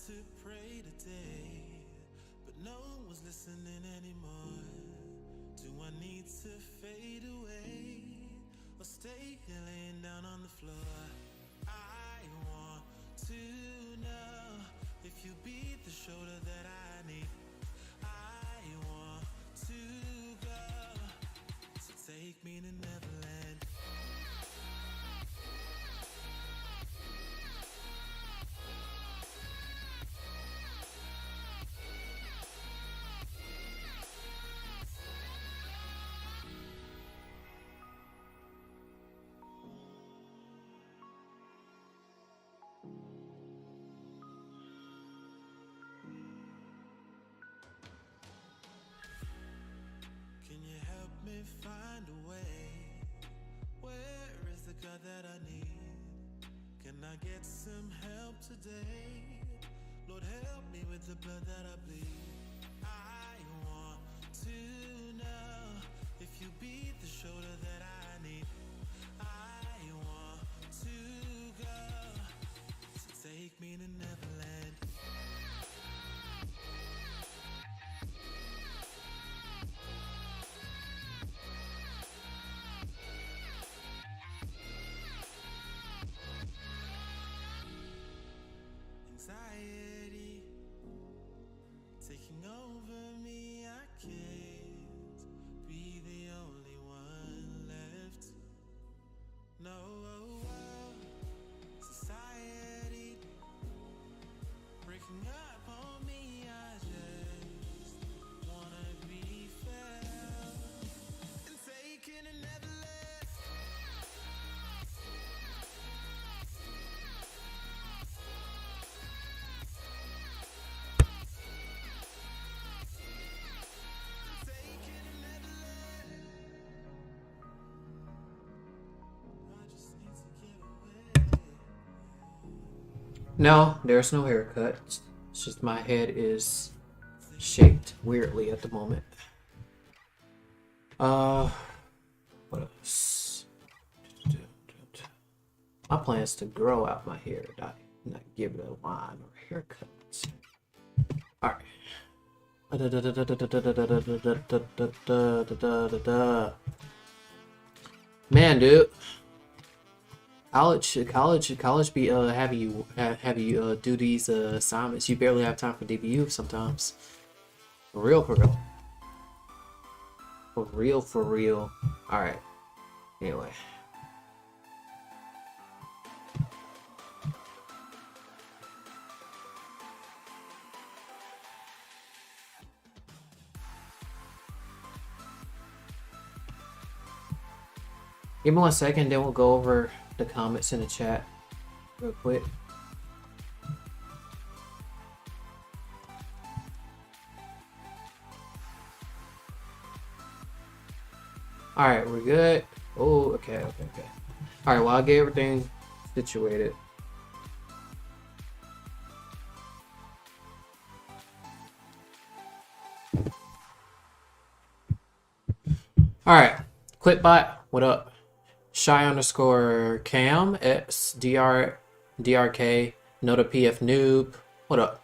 To pray today, but no one's listening anymore. Do I need to fade away or stay here laying down on the floor? I want to know if you be the shoulder that I need. I want to go, so take me to Neverland. Find a way. Where is the God that I need? Can I get some help today? Lord, help me with the blood that I bleed. I want to know if you be the shoulder that I need. I want to go, so take me to Neverland. Anxiety taking over me, I can't be the only one left. No, society breaking up on me, I just wanna be felt and taken to Neverland. No, there's no haircut. It's just my head is shaped weirdly at the moment. What else? My plan is to grow out my hair, not give it a line or haircut. Alright. Man, dude. College be have you do these assignments. You barely have time for DBU sometimes. For real. All right. Anyway. Give me 1 second, then we'll go over the comments in the chat real quick. All right, we're good. Oh, okay. All right, well, I'll get everything situated. All right, Clipbot, what up? Shy_Cam DRK Nota PF Noob. What up?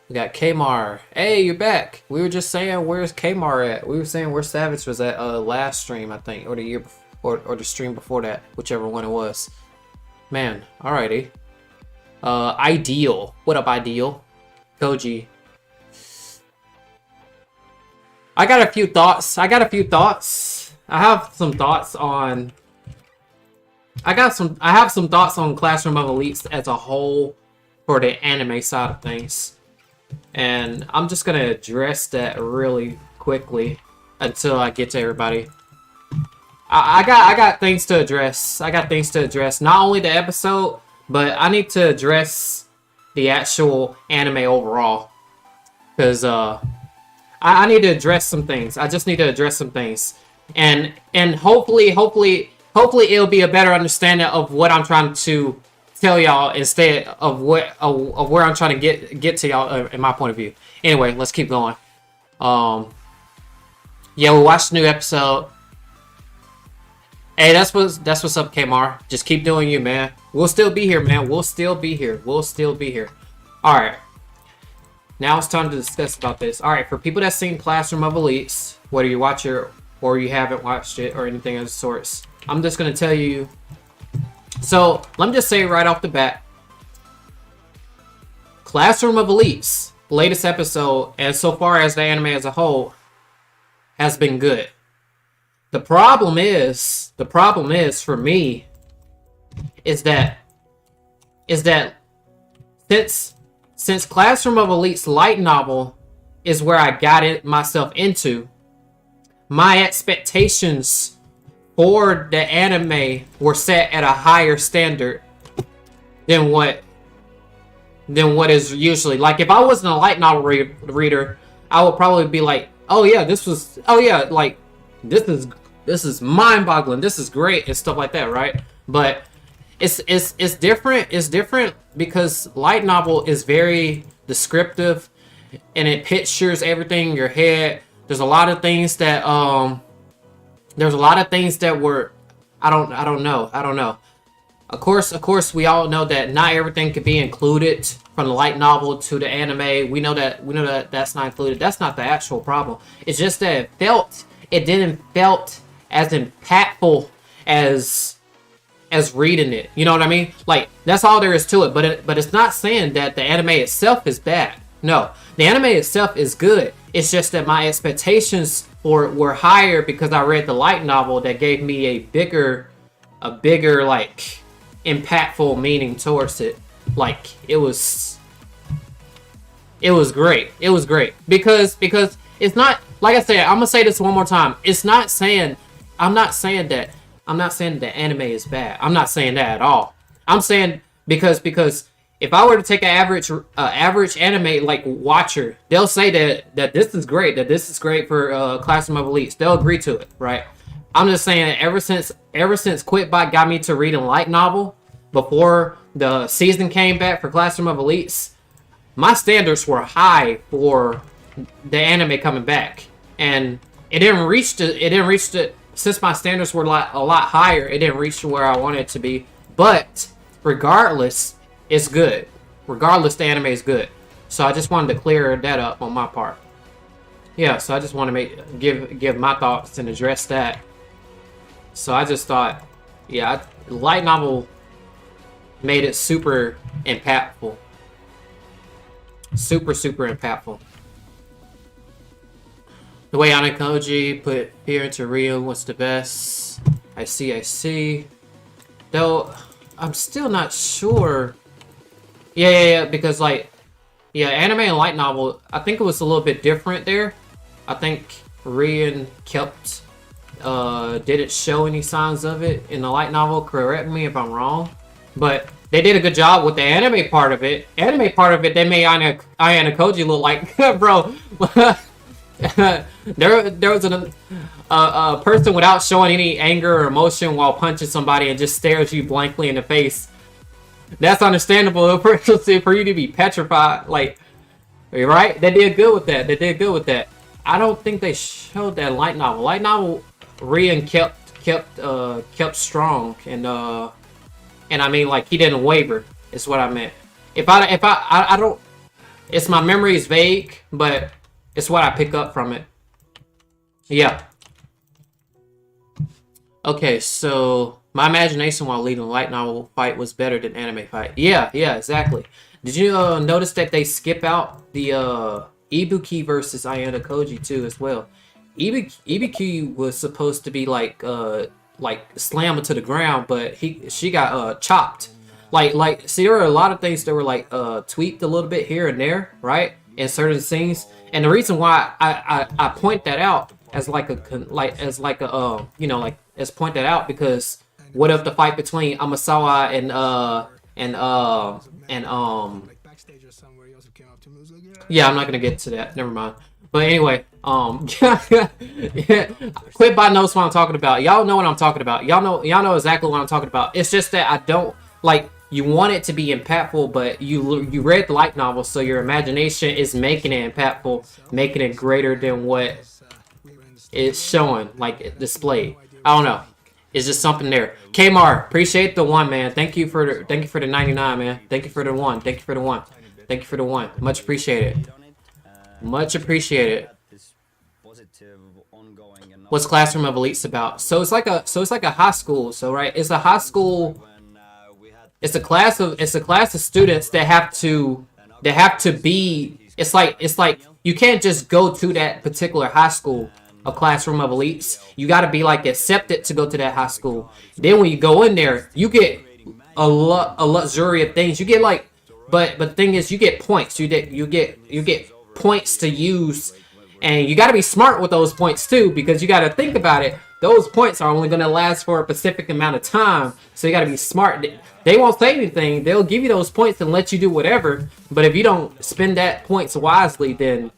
We got Kmar. Hey, you're back. We were just saying where's Kmar at? We were saying where Savage was at last stream, I think, or the year before, or the stream before that, whichever one it was. Man, alrighty. Ideal. What up, Ideal? Koji. I got a few thoughts. I have some thoughts on... I have some thoughts on Classroom of Elites as a whole for the anime side of things. And I'm just gonna address that really quickly until I get to everybody. I got things to address. Not only the episode, but I need to address the actual anime overall. Because I need to address some things. I just need to address some things. And hopefully it'll be a better understanding of what I'm trying to tell y'all instead of where I'm trying to get to y'all in my point of view. Anyway, let's keep going. Yeah, we watched the new episode. Hey, that's what's up, Kmar. Just keep doing you, man. We'll still be here, man. We'll still be here. All right. Now it's time to discuss about this. All right, for people that's seen Classroom of Elites, whether you watch it or you haven't watched it or anything of the sorts, I'm just gonna tell you. So let me just say right off the bat, Classroom of Elites, latest episode, and so far as the anime as a whole, has been good. The problem is for me is that since Classroom of Elite's light novel is where I got it myself into, my expectations for the anime were set at a higher standard than what is usually. Like, if I wasn't a light novel reader, I would probably be like, this is mind-boggling, this is great, and stuff like that, right? But it's different. It's different because light novel is very descriptive and it pictures everything in your head. There's a lot of things that were I don't know. Of course we all know that not everything could be included from the light novel to the anime. We know that that's not included. That's not the actual problem. It's just that it didn't felt as impactful as reading it. You know what I mean? Like, that's all there is to it. But it's not saying that the anime itself is bad. No, the anime itself is good. It's just that my expectations were higher because I read the light novel that gave me a bigger like impactful meaning towards it. Like, it was great. It was great because it's not, like I said, I'm gonna say this one more time. I'm not saying that the anime is bad. I'm not saying that at all. I'm saying because if I were to take an average anime like watcher, they'll say that this is great. That this is great for Classroom of Elites. They'll agree to it, right? I'm just saying that ever since Kwik got me to reading light novel before the season came back for Classroom of Elites, my standards were high for the anime coming back, and it didn't reach the since my standards were a lot higher, it didn't reach to where I wanted it to be. But regardless, it's good. Regardless, the anime is good. So I just wanted to clear that up on my part. Yeah, so I just want to give my thoughts and address that. So I just thought, yeah, light novel made it super impactful. Super impactful. The way Anakoji put fear into Rio, what's the best? I see. Though, I'm still not sure. Yeah, because anime and light novel, I think it was a little bit different there. I think Rian didn't show any signs of it in the light novel. Correct me if I'm wrong. But they did a good job with the anime part of it. They made Anakoji look like, bro. there was a person without showing any anger or emotion while punching somebody and just stares you blankly in the face. That's understandable for you to be petrified. Like, right? They did good with that. I don't think they showed that light novel. Light novel, Rian kept strong, and I mean, like, he didn't waver. Is what I meant. If I don't, it's my memory is vague, but it's what I pick up from it. Yeah. Okay, so My imagination while leading a light novel fight was better than anime fight. Yeah, yeah, exactly. Did you notice that they skip out the Ibuki versus Ayano Koji too as well? Ibuki was supposed to be like slammed to the ground, but she got chopped. Like see, there were a lot of things that were like tweaked a little bit here and there, right, in certain scenes. And the reason why I point that out as like a you know, like as point that out because what if the fight between Amasawa and yeah, I'm not gonna get to that. Never mind. But anyway, Quit by knows what I'm talking about. Y'all know what I'm talking about. Y'all know exactly what I'm talking about. It's just that I don't like. You want it to be impactful, but you read the light novel, so your imagination is making it impactful, making it greater than what it's showing, like displayed. I don't know. It's just something there. Kmar, appreciate the one, man. Thank you for the 99, man. Thank you for the one. Thank you for the one. Thank you for the one. Much appreciated. Much appreciated. What's Classroom of Elites about? So it's like a high school. So right, it's a high school. It's a class of students that have to be. It's like you can't just go to that particular high school. A Classroom of Elites. You got to be like accepted to go to that high school. Then when you go in there, you get a luxury of things. You get like, but the thing is, you get points. You get points to use, and you got to be smart with those points too, because you got to think about it. Those points are only going to last for a specific amount of time, so you got to be smart. They won't say anything. They'll give you those points and let you do whatever. But if you don't spend that points wisely, then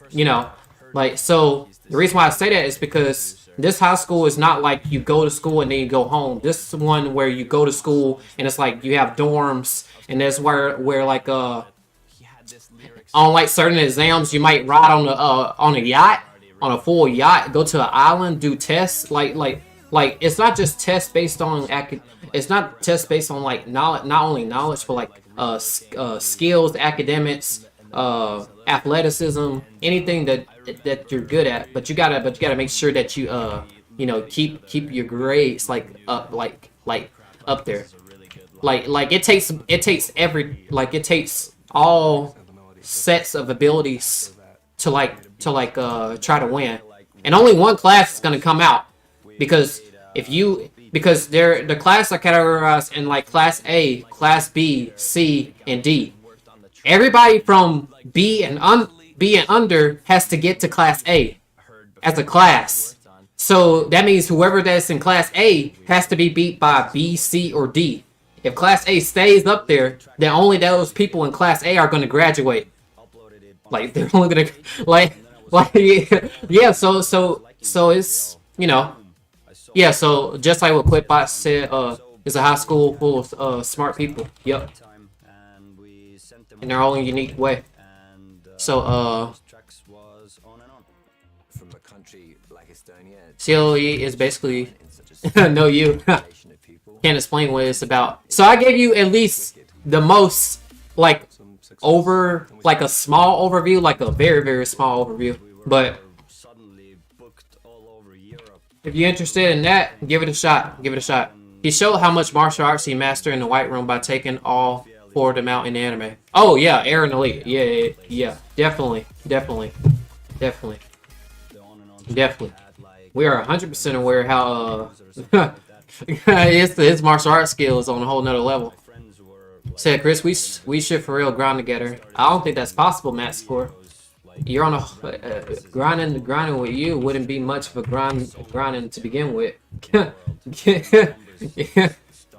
you know, like so. The reason why I say that is because this high school is not like you go to school and then you go home. This is one where you go to school and it's like you have dorms, and that's where like on like certain exams you might ride on a yacht, on a full yacht, go to an island, do tests. Like it's not just tests based on it's not tests based on like knowledge, not only knowledge, but like skills, academics, athleticism, anything that you're good at. But you gotta make sure that you you know, keep your grades like up up there. Like it takes all sets of abilities to try to win. And only one class is gonna come out, because the classes are categorized in like class A, class B, C, and D. Everybody from B and under has to get to class A as a class. So that means whoever that's in class A has to be beat by B, C, or D. If class A stays up there, then only those people in class A are going to graduate. Like they're only going to like yeah. So it's, you know, yeah. So just like what Quitbot said, it's a high school full of smart people. Yep. In their own unique way. So CLE is basically no you. Can't explain what it's about. So I gave you at least the most like a small overview, like a very, very small overview. But if you're interested in that, give it a shot. Give it a shot. He showed how much martial arts he mastered in the White Room by taking all 4 of them out in the anime. Oh yeah, Aaron Elite. Yeah. Definitely. We are 100% aware how his martial arts skill is on a whole nother level. Said Chris, we should for real grind together. I don't think that's possible, Matt Score. You're on a grinding with you wouldn't be much of a grinding to begin with.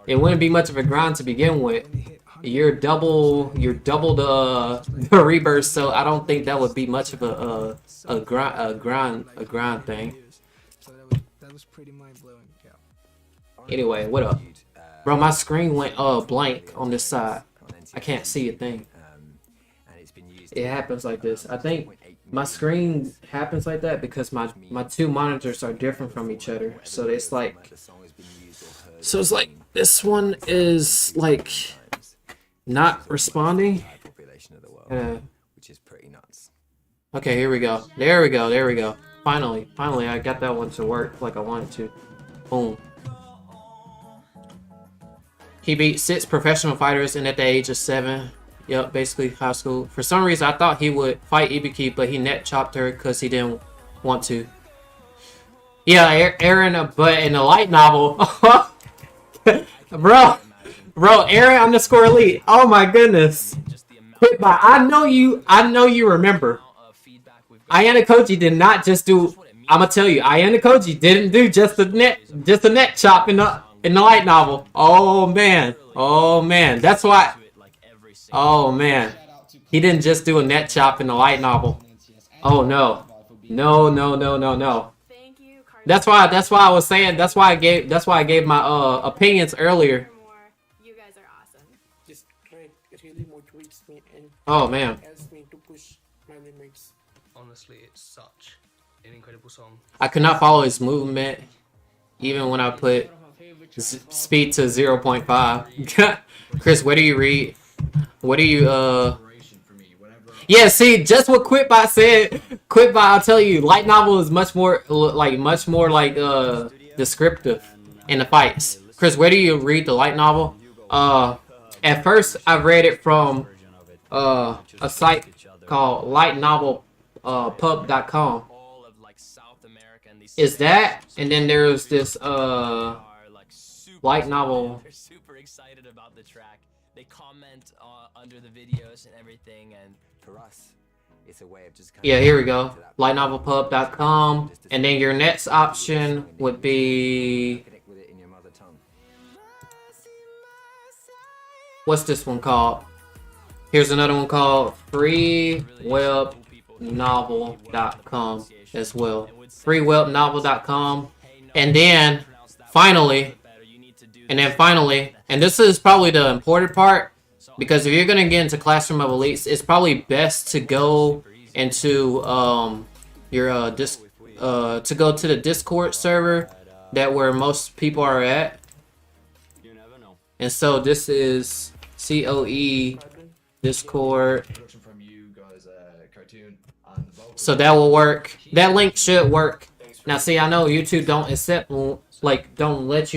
It wouldn't be much of a grind to begin with. You're double the rebirth, so I don't think that would be much of a grind thing. Anyway, what up? Bro, my screen went blank on this side. I can't see a thing. It happens like this. I think my screen happens like that because my 2 monitors are different from each other. So it's like this one is like not responding. Okay, here we go. There we go. Finally, I got that one to work like I wanted to. Boom. He beat 6 professional fighters and at the age of 7. Yep, basically high school. For some reason, I thought he would fight Ibuki, but he net chopped her because he didn't want to. Yeah, Aaron, but in the light novel, bro, Aaron underscore elite. Oh my goodness. But I know you remember. Ayana Koji did not just do. I'm gonna tell you, Ayana Koji didn't do just the net chop in the light novel. Oh man, that's why. Oh man, he didn't just do a net chop in the light novel. Oh no. That's why I was saying. That's why I gave my opinions earlier. You guys are awesome. Just try really motivates me and Oh man, helps me to push my limits. Honestly, it's such an incredible song. I could not follow his movement, even when I put speed to 0.5. Kris, what do you read? What do you Yeah, see, just what Kwikbot said. Kwikbot, I'll tell you, light novel is much more descriptive in the fights. Kris, where do you read the light novel? At first I read it from a site called lightnovelpub.com. Is that, and then there's this light novel. They're super excited about the track. They comment under the videos and everything, and for us, it's a way of just Yeah, here we go. Lightnovelpub.com, and then your next option would be, connect with it in your mother tongue. what's this one called? Here's another one called freewebnovel.com as well. Freewebnovel.com, and then finally, and this is probably the important part, because if you're gonna get into Classroom of Elites, it's probably best to go into your to go to the Discord server where most people are at. And so this is COE Discord. So that will work. That link should work. Now see, I know YouTube don't accept, like, don't let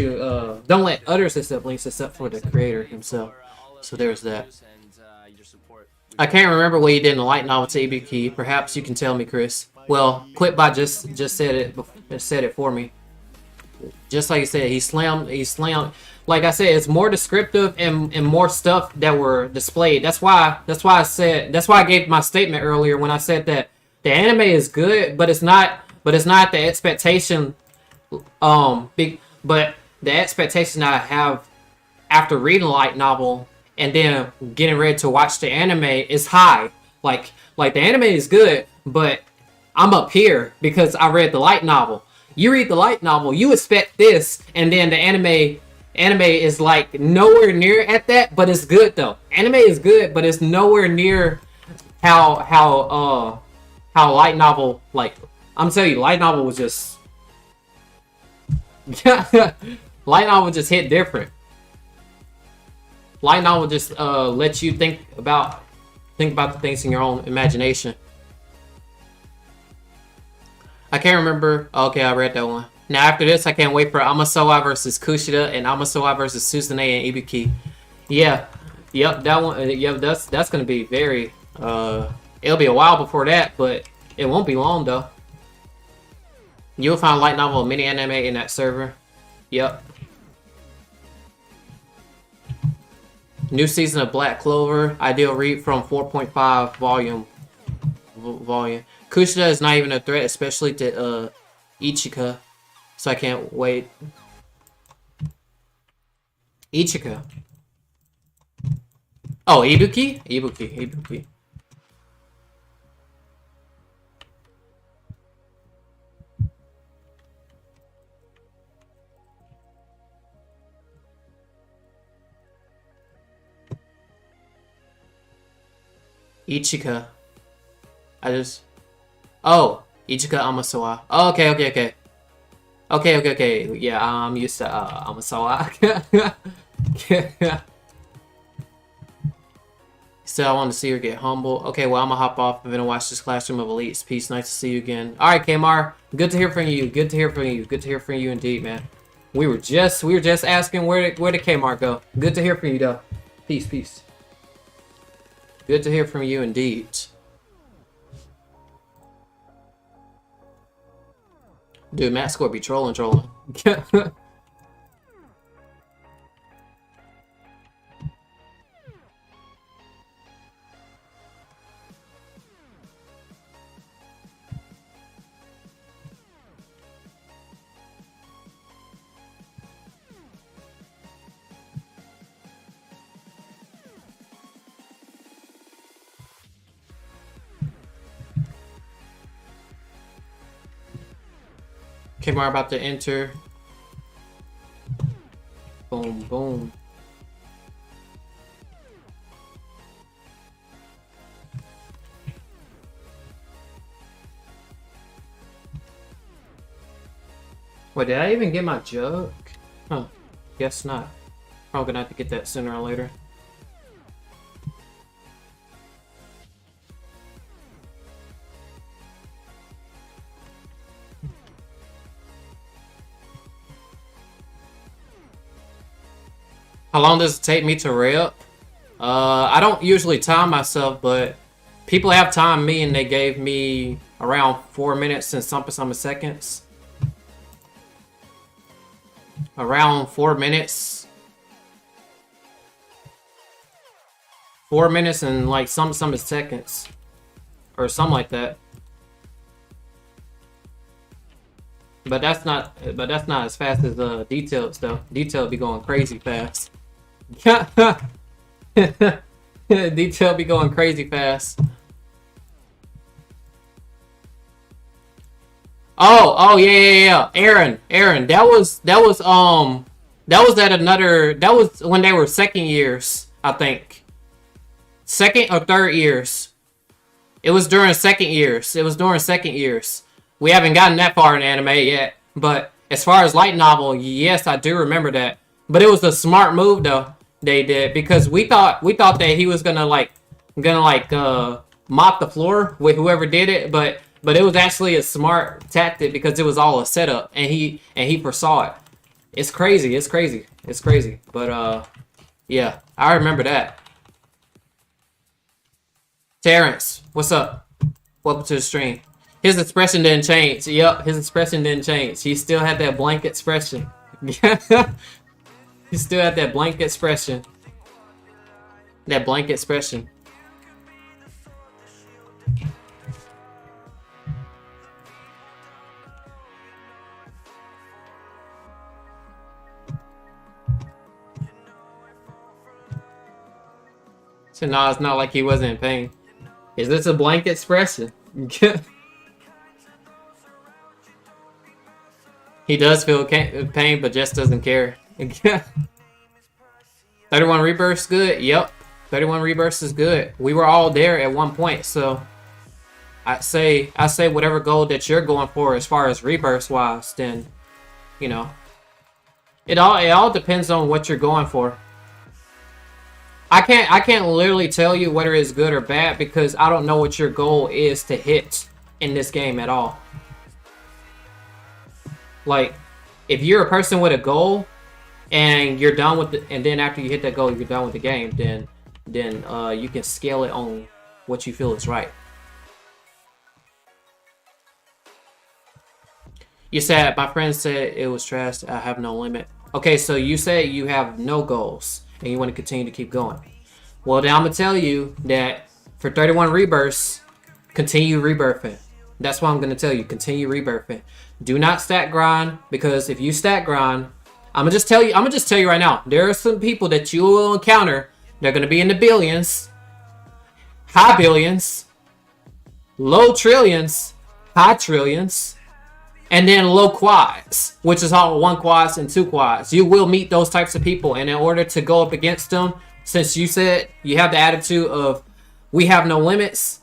others accept links except for the creator himself. So there's that. I can't remember what he did in the light novel to Ibuki. Perhaps you can tell me, Kris. Well, Kwikbot just said it for me. Just like he said, he slammed. Like I said, it's more descriptive and more stuff that were displayed. That's why I gave my statement earlier when I said that the anime is good, but it's not the expectation. But the expectation I have after reading the light novel and then getting ready to watch the anime is high. Like the anime is good, but I'm up here because I read the light novel. You read the light novel, you expect this, and then the anime is like nowhere near at that, but it's good though. Anime is good, but it's nowhere near how light novel, like, I'm telling you, light novel was just light novel just hit different. Light novel just lets you think about the things in your own imagination. I can't remember. Okay, I read that one. Now after this, I can't wait for Amasowa versus Kushida and Amasowa versus Susanoo and Ibuki. Yeah, yep, that one. Yep, that's gonna be very. It'll be a while before that, but it won't be long though. You'll find light novel mini anime in that server. Yep. New season of Black Clover. Ideal read from 4.5 volume. Kushida is not even a threat, especially to Ichika. So I can't wait. Ichika. Oh, Ibuki? Ibuki. Ichika. Oh, Ichika Amasowa. Oh, okay. Okay. Yeah, I'm used to Amasowa. Still, I want to see her get humble. Okay, well, I'm gonna hop off and then watch this Classroom of Elites. Peace, nice to see you again. All right, Kmar, good to hear from you. Good to hear from you indeed, man. We were just asking where did Kmart go. Good to hear from you though. Peace. Good to hear from you indeed. Dude, Matt Score be trolling. Kmart about to enter. Boom. Wait, did I even get my jug? Huh. Guess not. Probably gonna have to get that sooner or later. How long does it take me to rep? I don't usually time myself, but people have timed me and they gave me around 4 minutes and some seconds. Around 4 minutes. 4 minutes and like some seconds. Or something like that. But that's not as fast as details though. Detail be going crazy fast. Detail be going crazy fast. Oh yeah. Aaron, that was when they were second years, I think. Second or third years. It was during second years. We haven't gotten that far in anime yet, but as far as light novel, yes, I do remember that. But it was a smart move though. They did, because we thought that he was gonna mop the floor with whoever did it, but it was actually a smart tactic because it was all a setup and he foresaw it. It's crazy. But yeah, I remember that. Terrence, what's up? Welcome to the stream. His expression didn't change. Yep, his expression didn't change. He still had that blank expression. He still had that blank expression. So no, it's not like he wasn't in pain. Is this a blank expression? He does feel pain, but just doesn't care. 31 rebirths good? Yep. 31 rebirths is good. We were all there at one point, so I say whatever goal that you're going for as far as rebirths wise, then you know. It all depends on what you're going for. I can't literally tell you whether it's good or bad because I don't know what your goal is to hit in this game at all. Like, if you're a person with a goal and you're done with and then after you hit that goal, you're done with the game, then you can scale it on what you feel is right. You said, my friend said it was trash. I have no limit. Okay, so you said you have no goals and you want to continue to keep going. Well, then I'm going to tell you that for 31 rebirths, continue rebirthing. That's what I'm going to tell you. Continue rebirthing. Do not stat grind, because if you stat grind, I'm going to just tell you right now, there are some people that you will encounter. They're going to be in the billions, high billions, low trillions, high trillions, and then low quads, which is all 1 quads and 2 quads. You will meet those types of people, and in order to go up against them, since you said you have the attitude of we have no limits,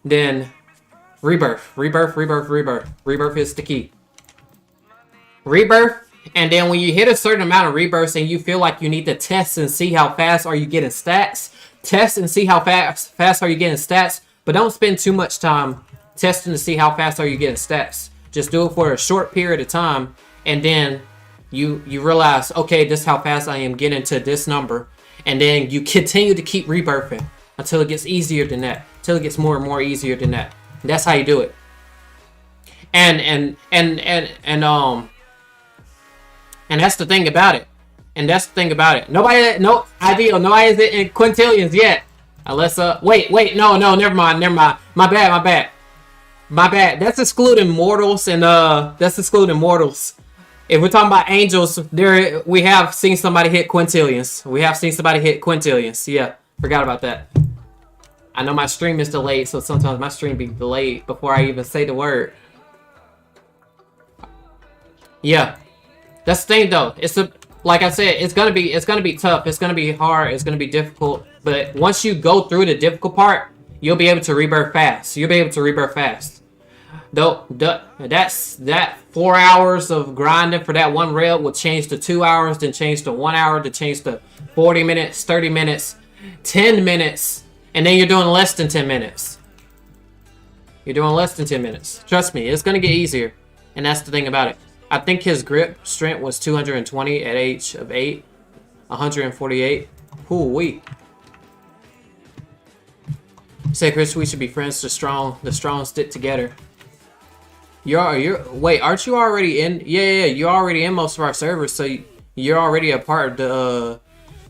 then rebirth is the key. Rebirth, and then when you hit a certain amount of rebirths and you feel like you need to test and see how fast are you getting stats, test and see how fast are you getting stats, but don't spend too much time testing to see how fast are you getting stats. Just do it for a short period of time, and then you realize, okay, this is how fast I am getting to this number, and then you continue to keep rebirthing until it gets easier than that, until it gets more and more easier than that. That's how you do it. And that's the thing about it. And that's the thing about it. Nobody, no ideal, no is it in quintillions yet. Unless wait, no, never mind. My bad. That's excluding mortals, and that's excluding mortals. If we're talking about angels, we have seen somebody hit quintillions. Yeah, forgot about that. I know my stream is delayed, so sometimes my stream be delayed before I even say the word. Yeah, that's the thing though. Like I said, it's gonna be tough. It's gonna be hard. It's gonna be difficult. But once you go through the difficult part, you'll be able to rebirth fast. Though that 4 hours of grinding for that one rail will change to 2 hours, then change to 1 hour, then change to 40 minutes, 30 minutes, 10 minutes, and then you're doing less than 10 minutes. Trust me, it's gonna get easier, and that's the thing about it. I think his grip strength was 220 at age of 8, 148. Ooh-wee. Say, Kris, we should be friends. The strong stick together. Wait, aren't you already in? Yeah, you're already in most of our servers, so you're already a part of the.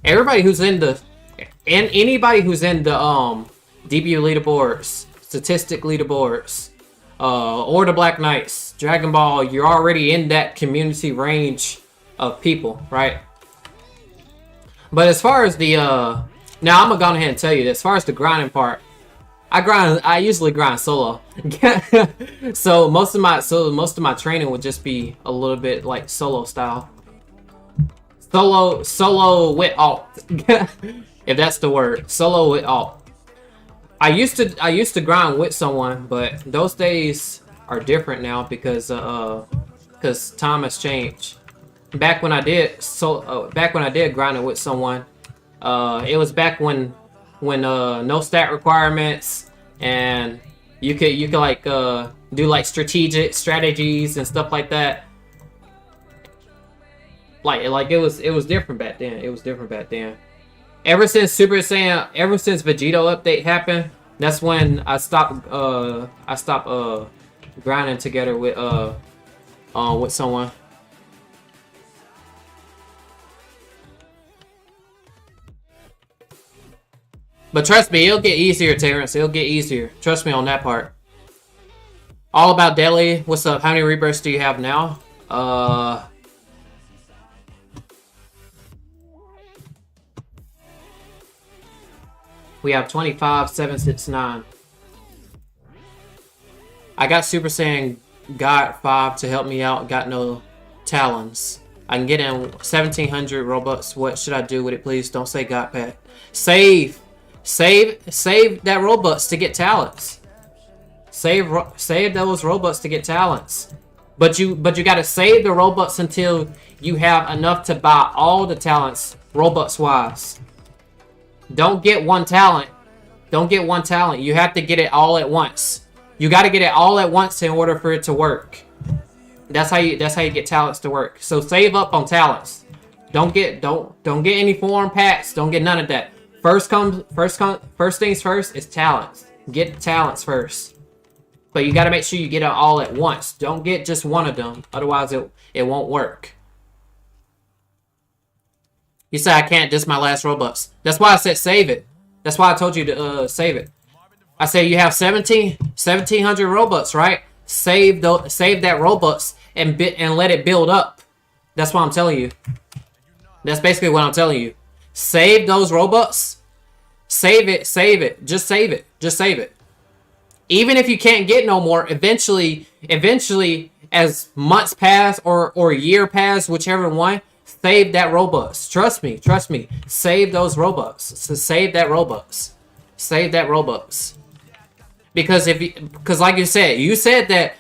Everybody who's in the, and anybody who's in the DBU leaderboards, statistic leaderboards, or the Black Knights, Dragon Ball, you're already in that community range of people, right? But as far as the now I'm gonna go ahead and tell you this. As far as the grinding part, I usually grind solo. So most of my training would just be a little bit like solo style. Solo with alt. If that's the word. Solo with alt. I used to grind with someone, but those days are different now because time has changed. Back when I did grinding with someone, it was back when no stat requirements, and you could like do like strategies and stuff like that. Like it was different back then. Ever since Vegito update happened, that's when I stopped grinding together with someone. But trust me, it'll get easier, Terrence. It'll get easier. Trust me on that part. All about Deli. What's up? How many rebirths do you have now? We have 25, 769. I got Super Saiyan God 5 to help me out. Got no talons. I can get in 1,700 Robux. What should I do with it, please? Don't say God Pack. Save that Robux to get talents. Save those Robux to get talents. But you gotta save the Robux until you have enough to buy all the talents Robux wise. Don't get one talent. You have to get it all at once. You gotta get it all at once in order for it to work. That's how you get talents to work. So save up on talents. Don't get any foreign packs. Don't get none of that. First things first is talents. Get talents first. But you got to make sure you get it all at once. Don't get just one of them. Otherwise, it won't work. You say I can't. This is my last Robux. That's why I said save it. That's why I told you to save it. I say you have 1,700 Robux, right? Save that Robux and let it build up. That's what I'm telling you. That's basically what I'm telling you. Save those Robux. Save it. Just save it. Even if you can't get no more, eventually, as months pass or a year pass, whichever one, save that Robux. Trust me. Save those Robux. So save that Robux. Because like you said that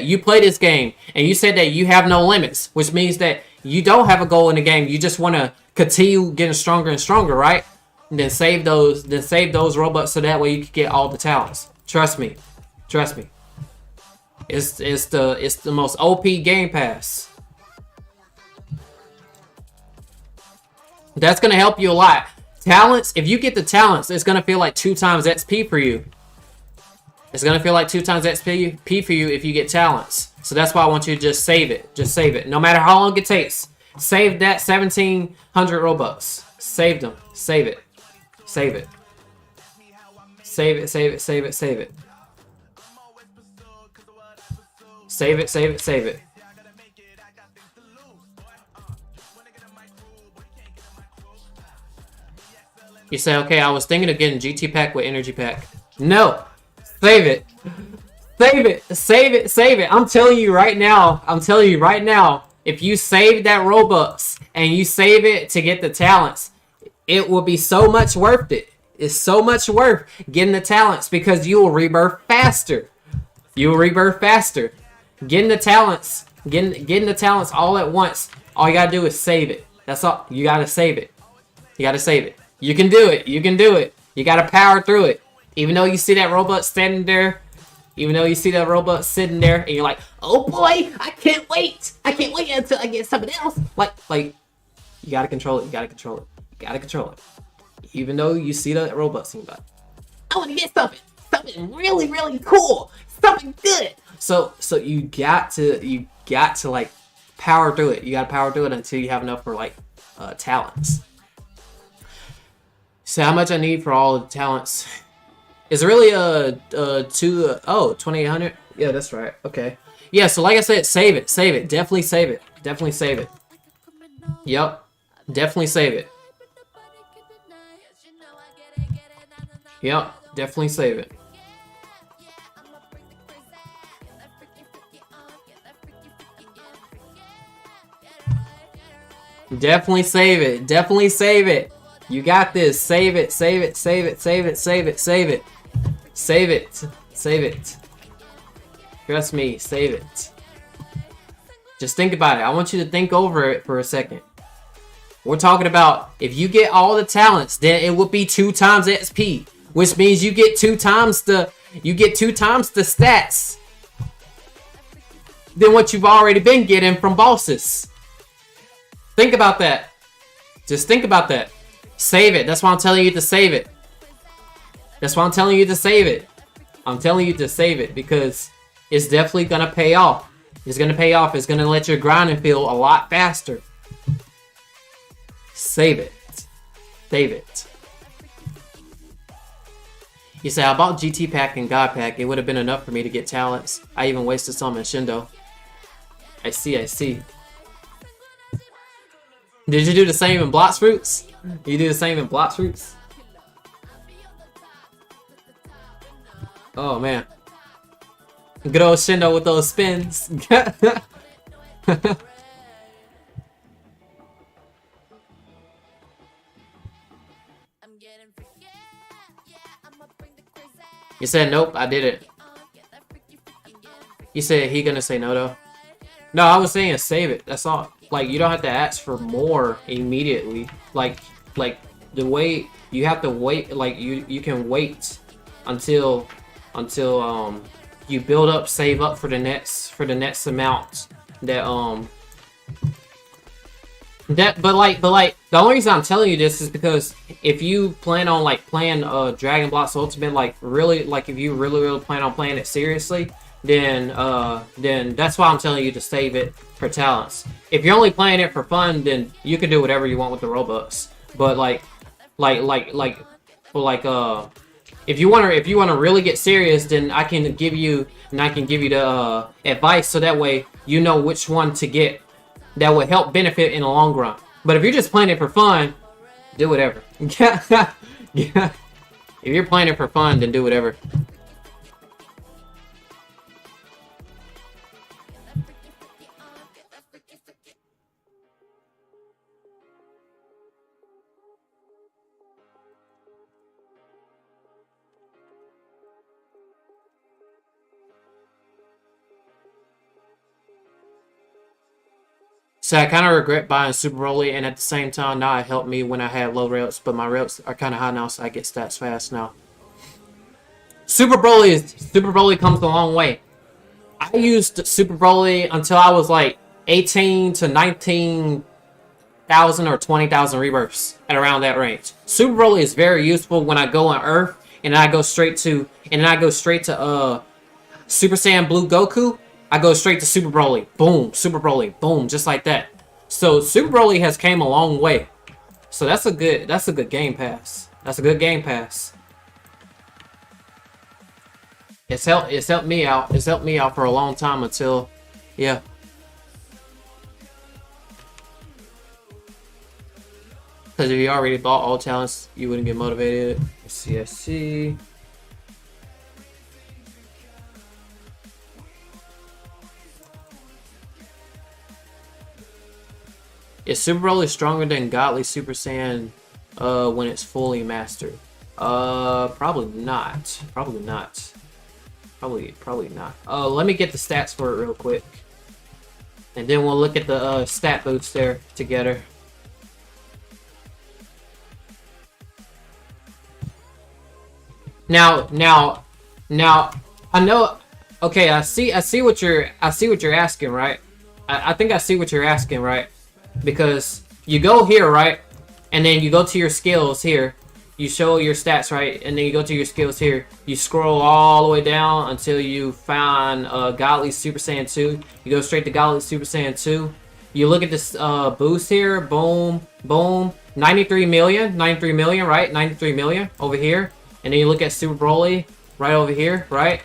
you play this game and you said that you have no limits, which means that you don't have a goal in the game. You just want to continue getting stronger and stronger, right? And then save those Robux so that way you can get all the talents. Trust me. It's the most OP game pass. That's gonna help you a lot. Talents, if you get the talents, it's gonna feel like 2 times XP for you. It's gonna feel like 2 times XP for you if you get talents. So that's why I want you to just save it. Just save it. No matter how long it takes. Save that 1,700 Robux. Save them. Save it. Save it. Save it, save it, save it, save it. Save it, save it, save it. You say, okay, I was thinking of getting GT pack with energy pack. No! Save it. Save it. Save it. Save it. I'm telling you right now. I'm telling you right now. If you save that Robux and you save it to get the talents, it will be so much worth it. It's so much worth getting the talents because you will rebirth faster. You will rebirth faster. Getting the talents. Getting the talents all at once. All you gotta do is save it. That's all. You gotta save it. You gotta save it. You can do it. You can do it. You gotta power through it. Even though you see that Robux standing there. Even though you see that Robux sitting there and you're like, oh boy, I can't wait. I can't wait until I get something else. Like, you gotta control it. You gotta control it. You gotta control it. Even though you see that Robux and you're like, I want to get something really, really cool. Something good. So you got to like power through it. You gotta power through it until you have enough for like talents. So how much I need for all the talents? Is it really 2,800? Yeah, that's right. Okay. Yeah, so like I said, save it. Save it. Definitely save it. Definitely save it. Yep. Definitely save it. Yep. Definitely save it. Definitely save it. Definitely save it. You got this. Save it. Save it. Save it. Save it. Save it. Save it. Save it. Save it. Trust me. Save it. Just think about it. I want you to think over it for a second. We're talking about if you get all the talents, then it would be 2 times XP, which means you get 2 times the stats than what you've already been getting from bosses. Think about that. Just think about that. Save it. That's why I'm telling you to save it. That's why I'm telling you to save it. I'm telling you to save it because it's definitely going to pay off. It's going to pay off. It's going to let your grinding feel a lot faster. Save it. Save it. You say, I bought GT Pack and God Pack. It would have been enough for me to get talents. I even wasted some in Shindo. I see, I see. Did you do the same in Blox Fruits? You do the same in Blox Fruits? Oh, man. Good old Shindo with those spins. You said nope, I did it. You said he gonna say no though. No, I was saying save it. That's all. Like you don't have to ask for more immediately. Like the wait, you have to wait. Like you can wait until you build up, save up for the next amount that but like the only reason I'm telling you this is because if you plan on like playing Dragon Blox Ultimate, like really, like if you really plan on playing it seriously, then that's why I'm telling you to save it for talents. If you're only playing it for fun, then you can do whatever you want with the Robux. But if you want to really get serious, then I can give you the advice so that way you know which one to get. That would help benefit in the long run. But if you're just playing it for fun, do whatever. Yeah. If you're playing it for fun, then do whatever. So I kind of regret buying Super Broly, and at the same time, now it helped me when I had low reps, but my reps are kind of high now, so I get stats fast now. Super Broly comes a long way. I used Super Broly until I was like 18 to 19. 10,000 or 20,000 rebirths at around that range. Super Broly is very useful when I go on Earth and I go straight to Super Saiyan Blue Goku. I go straight to Super Broly. Boom, Super Broly. Boom, just like that. So Super Broly has came a long way. So that's a good game pass. That's a good game pass. It's helped me out. It's helped me out for a long time until, yeah. Because if you already bought all talents, you wouldn't get motivated. CSC. Is Super Broly stronger than Godly Super Saiyan when it's fully mastered? Probably not. Probably not. Probably not. Let me get the stats for it real quick. And then we'll look at the stat boost there together. Now, I know. Okay, I see what you're asking, right? I think I see what you're asking, right? Because you go here, right? And then you go to your skills here. You show your stats, right? And then you go to your skills here. You scroll all the way down until you find Godly Super Saiyan 2. You go straight to Godly Super Saiyan 2. You look at this boost here. Boom, boom. 93 million, right? 93 million over here. And then you look at Super Broly right over here, right?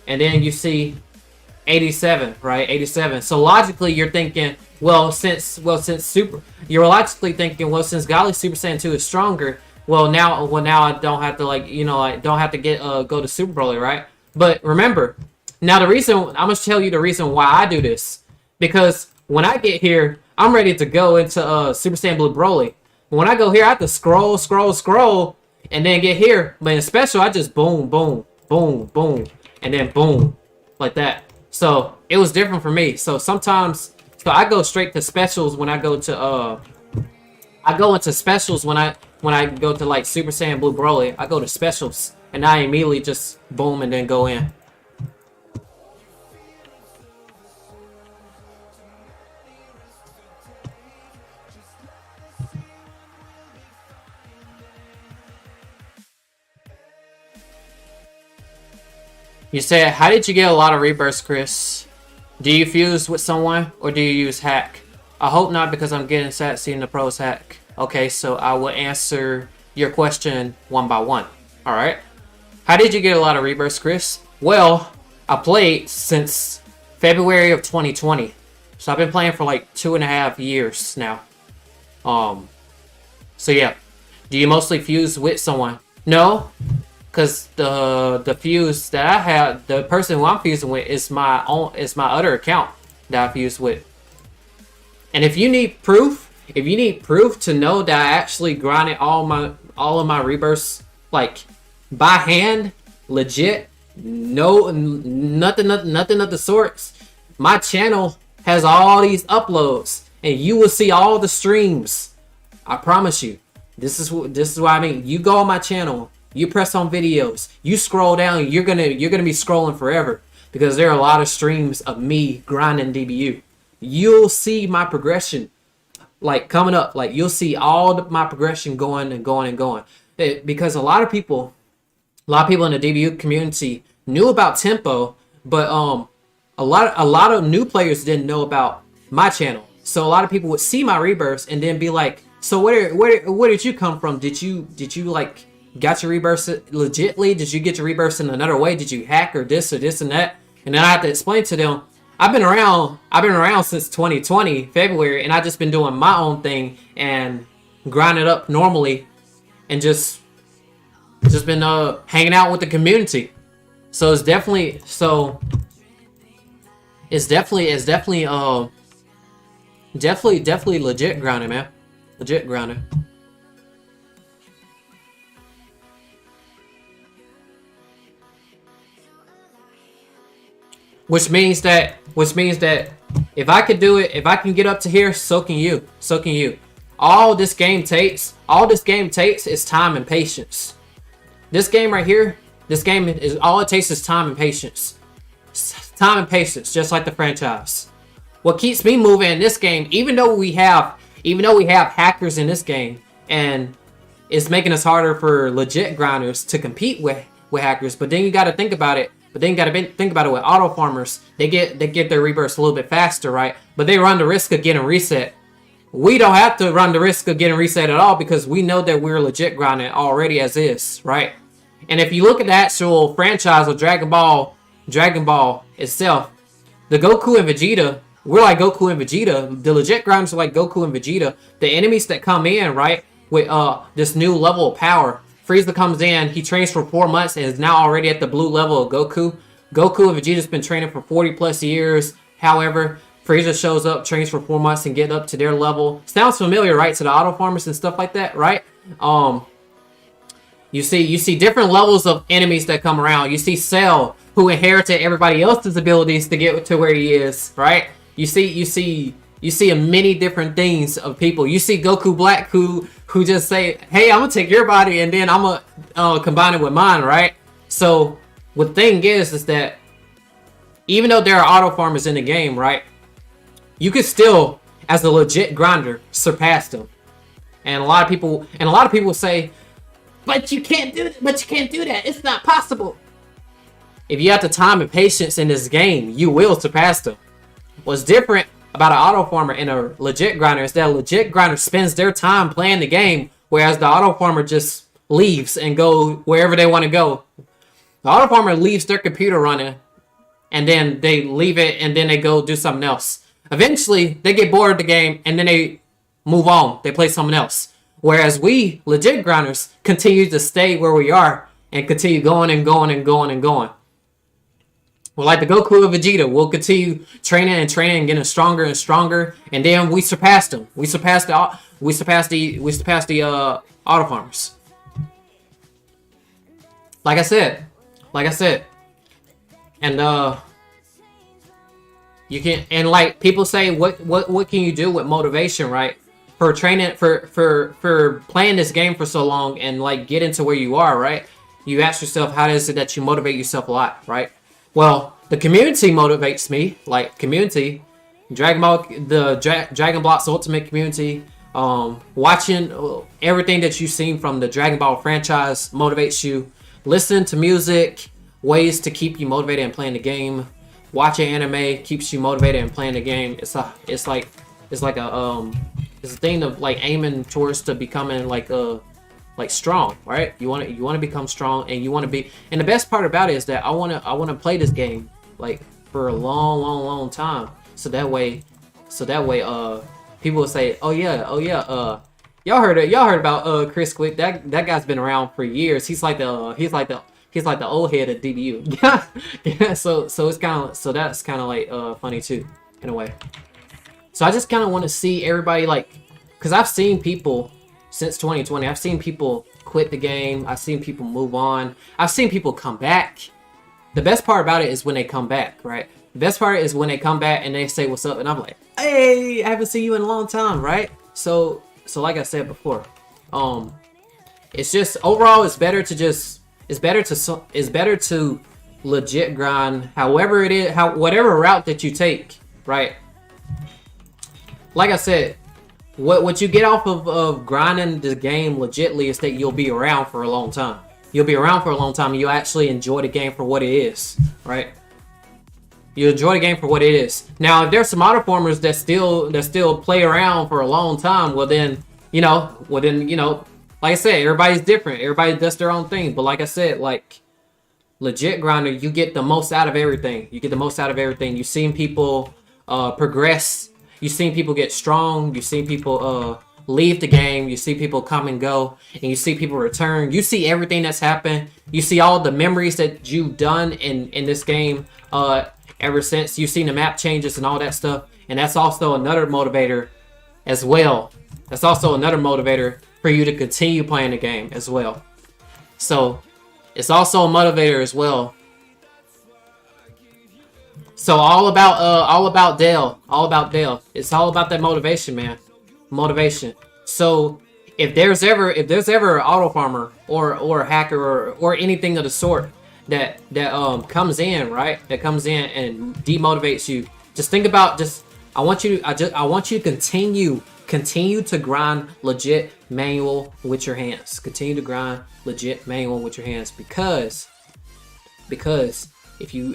And then you see 87, right? 87. So logically, you're thinking, since you're logically thinking, since Godly Super Saiyan 2 is stronger, now I don't have to I don't have to go to Super Broly, right? But remember, now I'm gonna tell you the reason why I do this, because when I get here, I'm ready to go into Super Saiyan Blue Broly. When I go here, I have to scroll, and then get here. But in special, I just boom, boom, boom, boom, and then boom, like that. So it was different for me. So sometimes, I go straight to specials when I go to I go into specials when I go to like Super Saiyan Blue Broly. I go to specials and I immediately just boom and then go in. You said, how did you get a lot of rebirths, Kris? Do you fuse with someone or do you use hack? I hope not, because I'm getting sad seeing the pros hack. Okay, so I will answer your question one by one. Alright. How did you get a lot of rebirths, Kris? Well, I played since February of 2020. So I've been playing for like 2.5 years now. So yeah. Do you mostly fuse with someone? No. Because the fuse that I have, the person who I'm fusing with is my other account that I fuse with. And if you need proof to know that I actually grinded all of my rebirths like by hand, legit, nothing of the sorts. My channel has all these uploads, and you will see all the streams. I promise you. This is what I mean. You go on my channel. You press on videos, you scroll down, you're gonna be scrolling forever, because there are a lot of streams of me grinding DBU. You'll see my progression like coming up, like you'll see my progression going and going and going. Because a lot of people in the DBU community knew about Tempo, but a lot of new players didn't know about my channel. So a lot of people would see my rebirths and then be like, so where did you come from? Did you like got your rebirths legitly? Did you get your rebirths in another way? Did you hack or this and that? And then I have to explain to them, I've been around since 2020 February, and I've just been doing my own thing and grinding up normally, and just been hanging out with the community. So it's definitely legit grinding, man. Legit grinding. Which means that if I could do it, if I can get up to here, so can you. So can you. All this game takes is time and patience. This game right here, all it takes is time and patience. Time and patience, just like the franchise. What keeps me moving in this game, even though we have Even though we have hackers in this game, and it's making us harder for legit grinders to compete with hackers. But then you got to think about it. Think about it with auto farmers. They get their rebirths a little bit faster, right? But they run the risk of getting reset. We don't have to run the risk of getting reset at all because we know that we're legit grinding already as is, right? And if you look at the actual franchise of Dragon Ball itself, the Goku and Vegeta, we're like Goku and Vegeta. The legit grinders are like Goku and Vegeta. The enemies that come in, right, with this new level of power. Frieza comes in, he trains for 4 months and is now already at the blue level of Goku. Goku and Vegeta's been training for 40 plus years. However, Frieza shows up, trains for 4 months, and get up to their level. Sounds familiar, right, to the auto farmers and stuff like that, right? You see different levels of enemies that come around. You see Cell, who inherited everybody else's abilities to get to where he is, right? You see many different things of people. You see Goku Black, who just say, hey, I'm gonna take your body and then I'm gonna combine it with mine, right? So the thing is that even though there are auto farmers in the game, right, you could still, as a legit grinder, surpass them. And a lot of people say, but you can't do that. It's not possible. If you have the time and patience in this game, you will surpass them. What's different about an auto farmer and a legit grinder is that a legit grinder spends their time playing the game, whereas the auto farmer just leaves and go wherever they want to go. The auto farmer leaves their computer running, and then they leave it, and then they go do something else. Eventually, they get bored of the game, and then they move on. They play something else. Whereas we, legit grinders, continue to stay where we are and continue going and going and going and going. Well, like the Goku and Vegeta, we'll continue training and getting stronger and stronger, and then we surpassed them. We surpassed the auto farmers. Like I said, and you can, and like people say, what can you do with motivation, right? For training, for playing this game for so long and like getting to where you are, right? You ask yourself, how is it that you motivate yourself a lot, right? Well, the community motivates me, like community, Dragon Blox Ultimate community, watching everything that you've seen from the Dragon Ball franchise motivates you. Listening to music, ways to keep you motivated and playing the game. Watching anime keeps you motivated and playing the game. It's a thing of like aiming towards to becoming like strong, right? You want to become strong, and you want to be. And the best part about it is that I want to play this game like for a long time. So that way, people will say, oh yeah, y'all heard about Kris Kwik. That guy's been around for years. He's like the old head of DBU. Yeah. So it's kind of, so that's kind of like funny too in a way. So I just kind of want to see everybody, like, because I've seen people since 2020. I've seen people quit the game. I've seen people move on. I've seen people come back. The best part about it is when they come back, right? The best part is when they come back and they say what's up, and I'm like, hey, I haven't seen you in a long time, right? So like I said before, it's just overall it's better to legit grind, however it is, whatever route that you take, right? Like I said, what you get off of grinding the game legitly is that you'll be around for a long time. You'll be around for a long time, and you'll actually enjoy the game for what it is, right? You enjoy the game for what it is. Now, if there's some auto farmers that still play around for a long time, well then, like I said, everybody's different. Everybody does their own thing. But like I said, like legit grinder, you get the most out of everything. You've seen people progress. You've seen people get strong. You've seen people leave the game. You see people come and go, and you see people return. You see everything that's happened. You see all the memories that you've done in this game ever since. You've seen the map changes and all that stuff, and that's also another motivator as well. That's also another motivator for you to continue playing the game as well. So it's also a motivator as well. So all about Dale. It's all about that motivation, man. Motivation. So if there's ever an auto farmer or a hacker or anything of the sort that comes in, right? That comes in and demotivates you. Just think about I want you to Continue to grind legit manual with your hands. Continue to grind legit manual with your hands because if you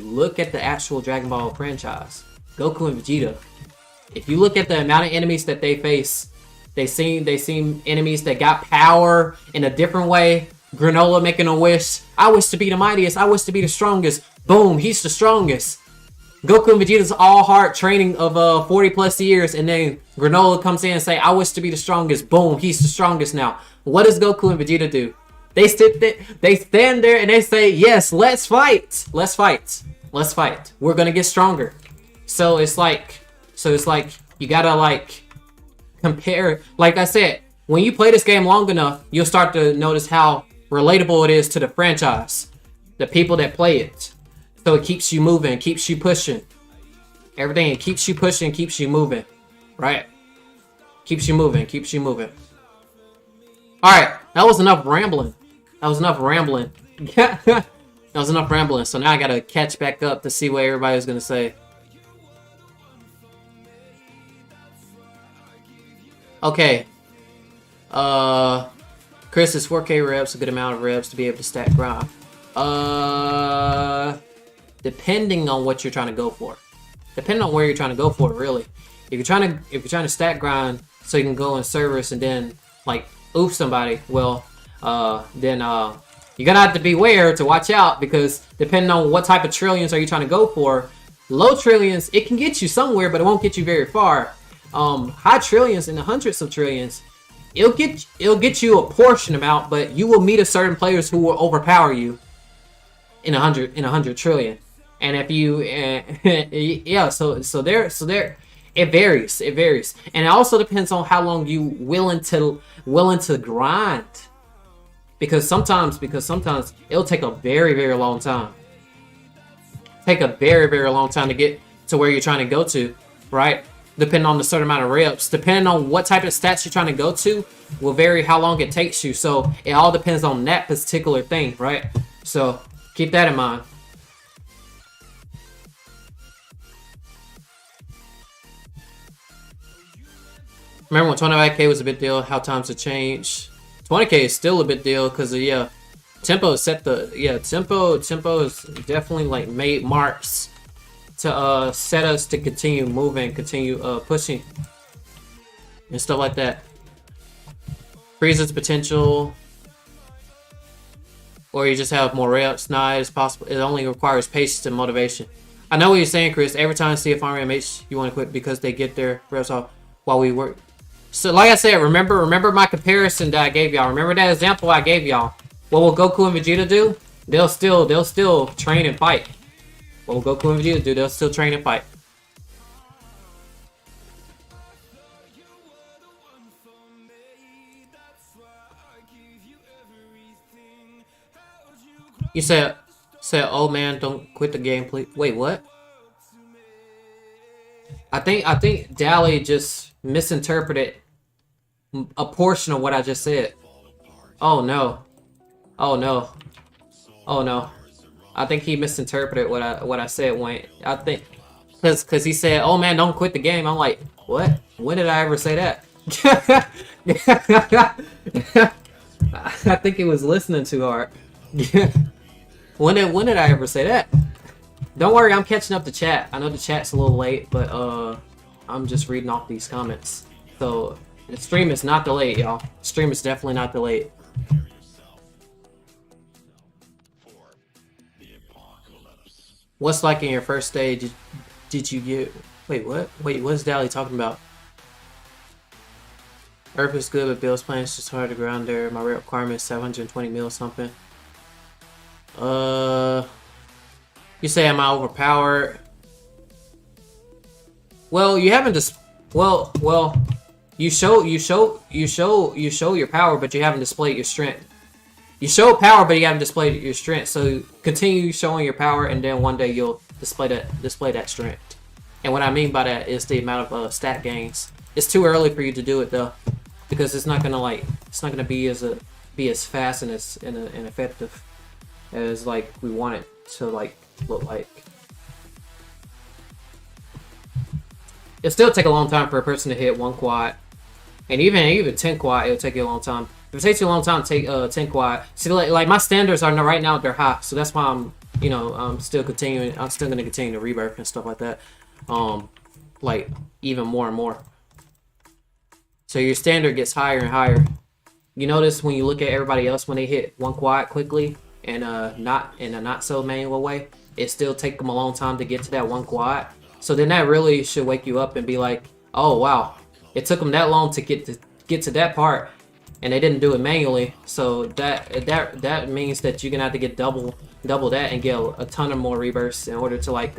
look at the actual Dragon Ball franchise, Goku and Vegeta, if you look at the amount of enemies that they face, they seem enemies that got power in a different way. Granola making a wish. I wish to be the mightiest. I wish to be the strongest. Boom, he's the strongest. Goku and Vegeta's all hard training of 40 plus years, and then Granola comes in and say, I wish to be the strongest. Boom, he's the strongest now. What does Goku and Vegeta do? They stand there and they say, yes, let's fight. Let's fight. Let's fight. We're gonna get stronger. So it's like you gotta like compare. Like I said, when you play this game long enough, you'll start to notice how relatable it is to the franchise, the people that play it. So it keeps you moving, keeps you pushing. Everything, it keeps you pushing, keeps you moving. Right? Keeps you moving, keeps you moving. Alright, that was enough rambling. That was enough rambling. That was enough rambling. So now I gotta catch back up to see what everybody was gonna say. Okay. Kris, is 4K reps a good amount of reps to be able to stack grind? Depending on what you're trying to go for. Depending on where you're trying to go for, really. If you're trying to stack grind so you can go in service and then like oof somebody, well, then you're gonna have to beware to watch out, because depending on what type of trillions are you trying to go for, low trillions, it can get you somewhere, but it won't get you very far. High trillions in the hundreds of trillions, it'll get you a portion amount, but you will meet a certain players who will overpower you in 100 trillion. And if you yeah, so there it varies, and it also depends on how long you willing to grind, because sometimes it'll take a very long time. Take a very long time to get to where you're trying to go to, right? Depending on the certain amount of reps, depending on what type of stats you're trying to go to, will vary how long it takes you. So it all depends on that particular thing, right? So keep that in mind. Remember when 25K was a big deal? How times have changed. 20K is still a big deal because Tempo set the Tempo is definitely like made marks to set us to continue moving, continue pushing and stuff like that. Freezes potential, or you just have more reps. Nah, it's possible. It only requires patience and motivation. I know what you're saying, Kris. Every time I see a farmer MH, you want to quit because they get their reps off while we work. So like I said, remember my comparison that I gave y'all. Remember that example I gave y'all. What will Goku and Vegeta do? They'll still train and fight. What will Goku and Vegeta do? They'll still train and fight. You said, oh man, don't quit the game, please. Wait, what? I think Dally just misinterpreted a portion of what I just said. Oh no. Oh no. Oh no. I think he misinterpreted what I said when I think because he said, "Oh man, don't quit the game." I'm like, "What? When did I ever say that?" I think he was listening too hard. When did I ever say that? Don't worry, I'm catching up the chat. I know the chat's a little late, but I'm just reading off these comments. So the stream is not delayed, y'all. Stream is definitely not delayed. What's like in your first day? Did you get? Wait, what? Wait, what's Dally talking about? Earth is good, but Bill's plan is just hard to ground there. My rate requirement is 720 mil something. You say am I overpowered? Well, you haven't just. Well, you show your power, but you haven't displayed your strength. You show power, but you haven't displayed your strength. So continue showing your power, and then one day you'll display that strength. And what I mean by that is the amount of stat gains. It's too early for you to do it though, because it's not gonna be as fast and as and effective as like we want it to like look like. it'll still take a long time for a person to hit 1 quad. And even 10 quad, it'll take you a long time. If it takes you a long time to take 10 quad, see, like my standards are right now, they're high, so that's why I'm still continuing. I'm still gonna continue to rebirth and stuff like that. Like even more and more. So your standard gets higher and higher. You notice when you look at everybody else when they hit 1 quad quickly and not in a not so manual way, it still take them a long time to get to that 1 quad. So then that really should wake you up and be like, oh wow, it took them that long to get to that part, and they didn't do it manually. So that means that you're gonna have to get double that and get a ton of more rebirths in order to like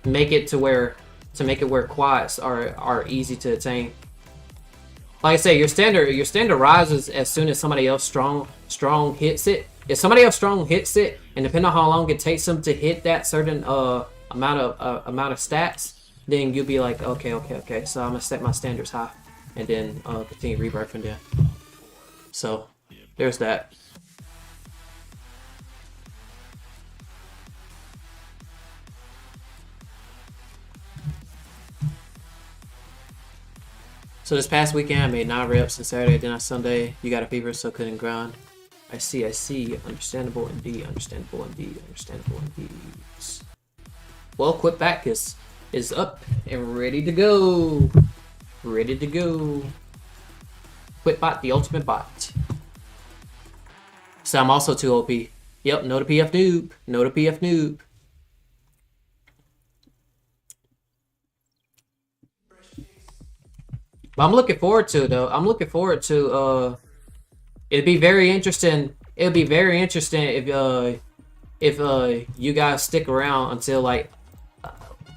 make it where quads are easy to attain. Like I say, your standard rises as soon as somebody else strong hits it. If somebody else strong hits it, and depending on how long it takes them to hit that certain amount of stats, then you'll be like, okay. So I'm gonna set my standards high, and then continue rebirthing then. So there's that. So this past weekend I made 9 reps and Saturday, then on Sunday you got a fever, so couldn't grind. I see. Understandable indeed. Well, Kwik back is up and ready to go. Kwik bot, the ultimate bot. So I'm also too OP. Yep, no to PF noob. But I'm looking forward to it though. It'd be very interesting. If you guys stick around until like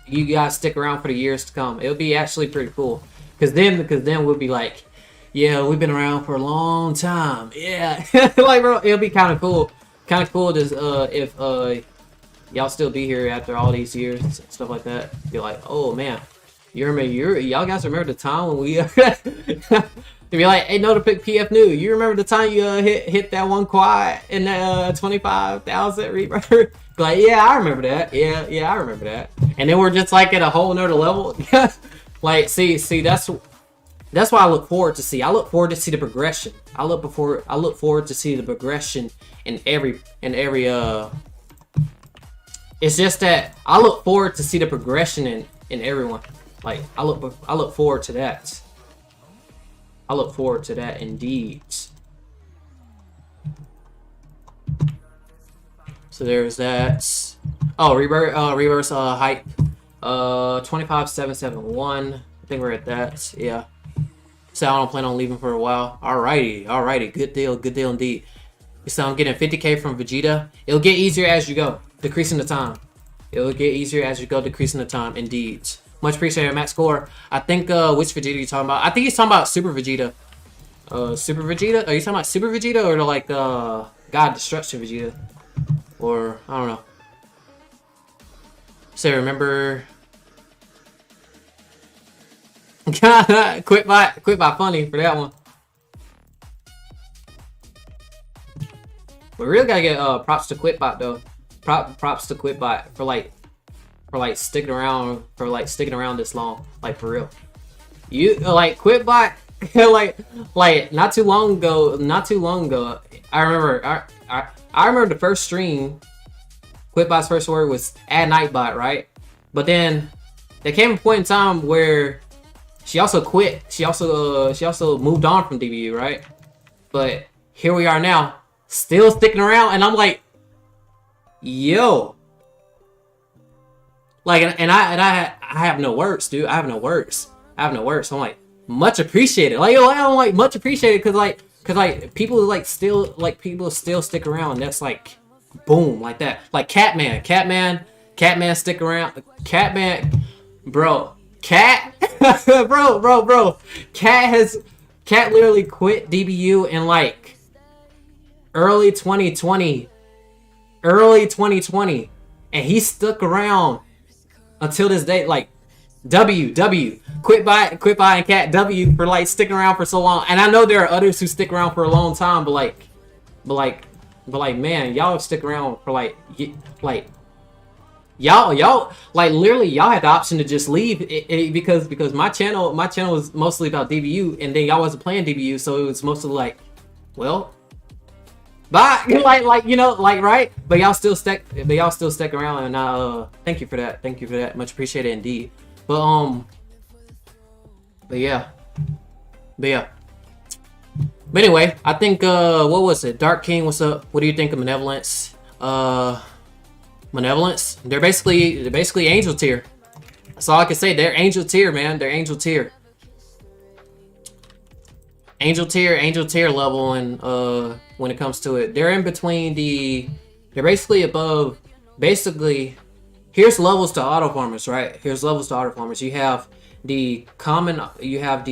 you guys stick around for the years to come. It'll be actually pretty cool. Cause then we'll be like, yeah, we've been around for a long time. Yeah, like bro, it'll be kind of cool. To if y'all still be here after all these years and stuff like that. Be like, oh man. Y'all guys remember the time when we to be like, hey, no to pick PF new. You remember the time you hit that 1 quad in that 25,000 rebirth? Like, yeah, I remember that. Yeah, I remember that. And then we're just like at a whole nother level. Like, see, that's what I look forward to see. I look forward to see the progression. I look forward to see the progression in every. It's just that I look forward to see the progression in everyone. Like I look forward to that. I look forward to that indeed. So there's that. Oh, reverse hype. 25771. I think we're at that. Yeah. So I don't plan on leaving for a while. Alrighty. Good deal indeed. So I'm getting 50k from Vegeta. It'll get easier as you go, decreasing the time. Indeed. Much appreciated, Max Score. I think which Vegeta are you talking about? I think he's talking about Super Vegeta. Super Vegeta? Are you talking about Super Vegeta or the like God Destruction Vegeta? Or I don't know. So remember Kwik by funny for that one. We really gotta get props to Kwikbot though. Props to Kwikbot for sticking around this long, like for real. You like Kwikbot like not too long ago. I remember the first stream. Kwikbot's first word was "add Nightbot," right? But then there came a point in time where she also quit. She also moved on from DBU, right? But here we are now, still sticking around, and I'm like, yo. Like, and I have no words, dude. I have no words. I'm like, much appreciated. Like, I'm like much appreciated because people still stick around. And that's like, boom, like that. Like Catman stick around. Bro. Cat literally quit DBU in like early 2020, and he stuck around until this day. Like Kwikbot and Cat W for like sticking around for so long. And I know there are others who stick around for a long time, but man, y'all stick around for like y'all like literally y'all had the option to just leave because my channel was mostly about DBU, and then y'all wasn't playing DBU, so it was mostly like, well, bye. like you know, like, right? But y'all still stuck around, and thank you for that, much appreciated indeed. But yeah. But anyway, I think what was it? Dark King, what's up? What do you think of Malevolence? Malevolence? They're basically angel tier. That's all I can say. They're angel tier, man. They're angel tier. Angel tier level, and when it comes to it, they're in between they're basically above. Basically, here's levels to auto farmers, right? Here's levels to auto farmers. You have the common. You have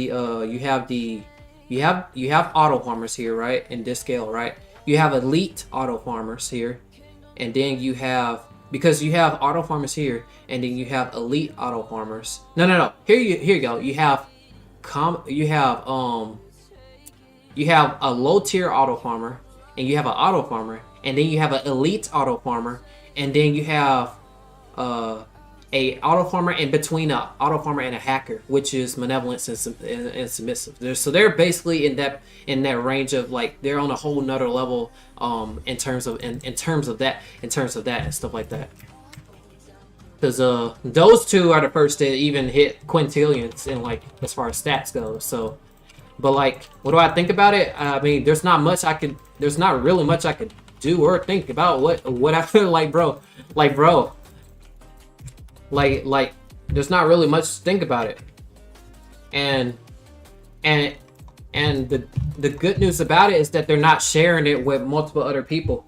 auto farmers here, right? In this scale, right? You have elite auto farmers here, and then you have, because you have auto farmers here, and then you have elite auto farmers. No. Here you go. You have a low tier auto farmer, and you have an auto farmer, and then you have an elite auto farmer, and then you have a auto farmer in between a auto farmer and a hacker, which is Malevolence and Submissive. So they're basically in that range of, like, they're on a whole nother level in terms of that and stuff like that. Because those two are the first to even hit quintillions in, like, as far as stats go. So, but like, what do I think about it? I mean, there's not really much I could do or think about what I feel like, bro. Like, there's not really much to think about it. And the good news about it is that they're not sharing it with multiple other people,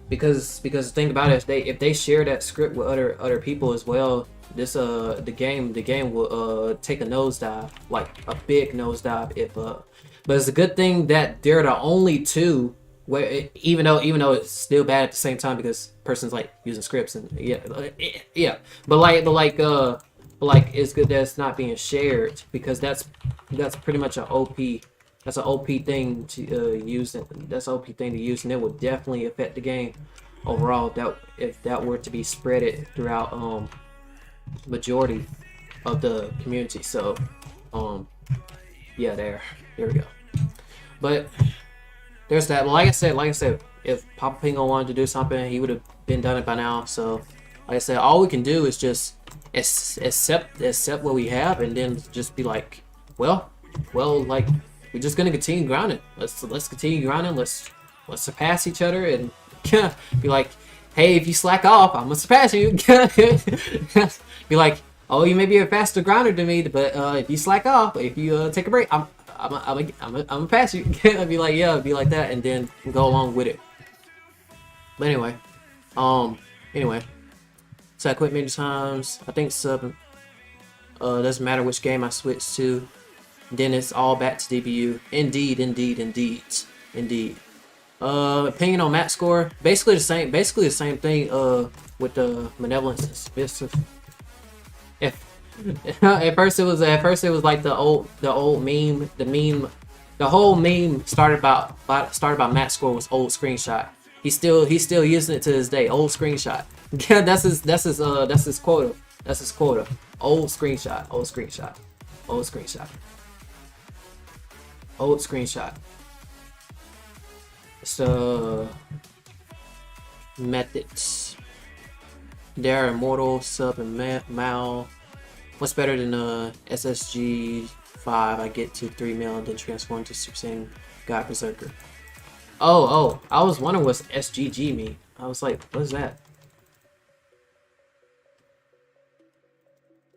because the thing about it is if they share that script with other people as well, the game will take a nosedive, like a big nosedive but it's a good thing that they're the only two where even though it's still bad at the same time, because person's like using scripts and but it's good that it's not being shared, because that's pretty much an OP thing to use. That's an OP thing to use, and it would definitely affect the game overall if that were to be spreaded throughout majority of the community. So yeah, there we go. But there's that. Like I said, if Papa Pingo wanted to do something, he would have been done it by now. So, like I said, all we can do is just accept what we have, and then just be like, well, like, we're just gonna continue grinding. Let's continue grinding. Let's surpass each other, and be like, hey, if you slack off, I'm gonna surpass you. Be like, oh, you may be a faster grinder than me, but if you slack off, if you take a break, I'm gonna pass you. I'd be like, yeah, be like that, and then go along with it. But anyway, so I quit many times. I think sub doesn't matter which game I switch to. Then it's all back to DBU. Indeed. Opinion on match score, basically the same thing with the Malevolence and Submissive. At first it was like the old meme. The whole meme started about match score was old screenshot. He's still using it to this day. Old screenshot. Yeah, that's his quota. That's his quota. Old screenshot. So methods. They're immortal, sub, and mal. What's better than SSG 5? I get to 3 mil and then transform to Super Saiyan God Berserker. Oh, I was wondering what's SGG mean. I was like, what is that?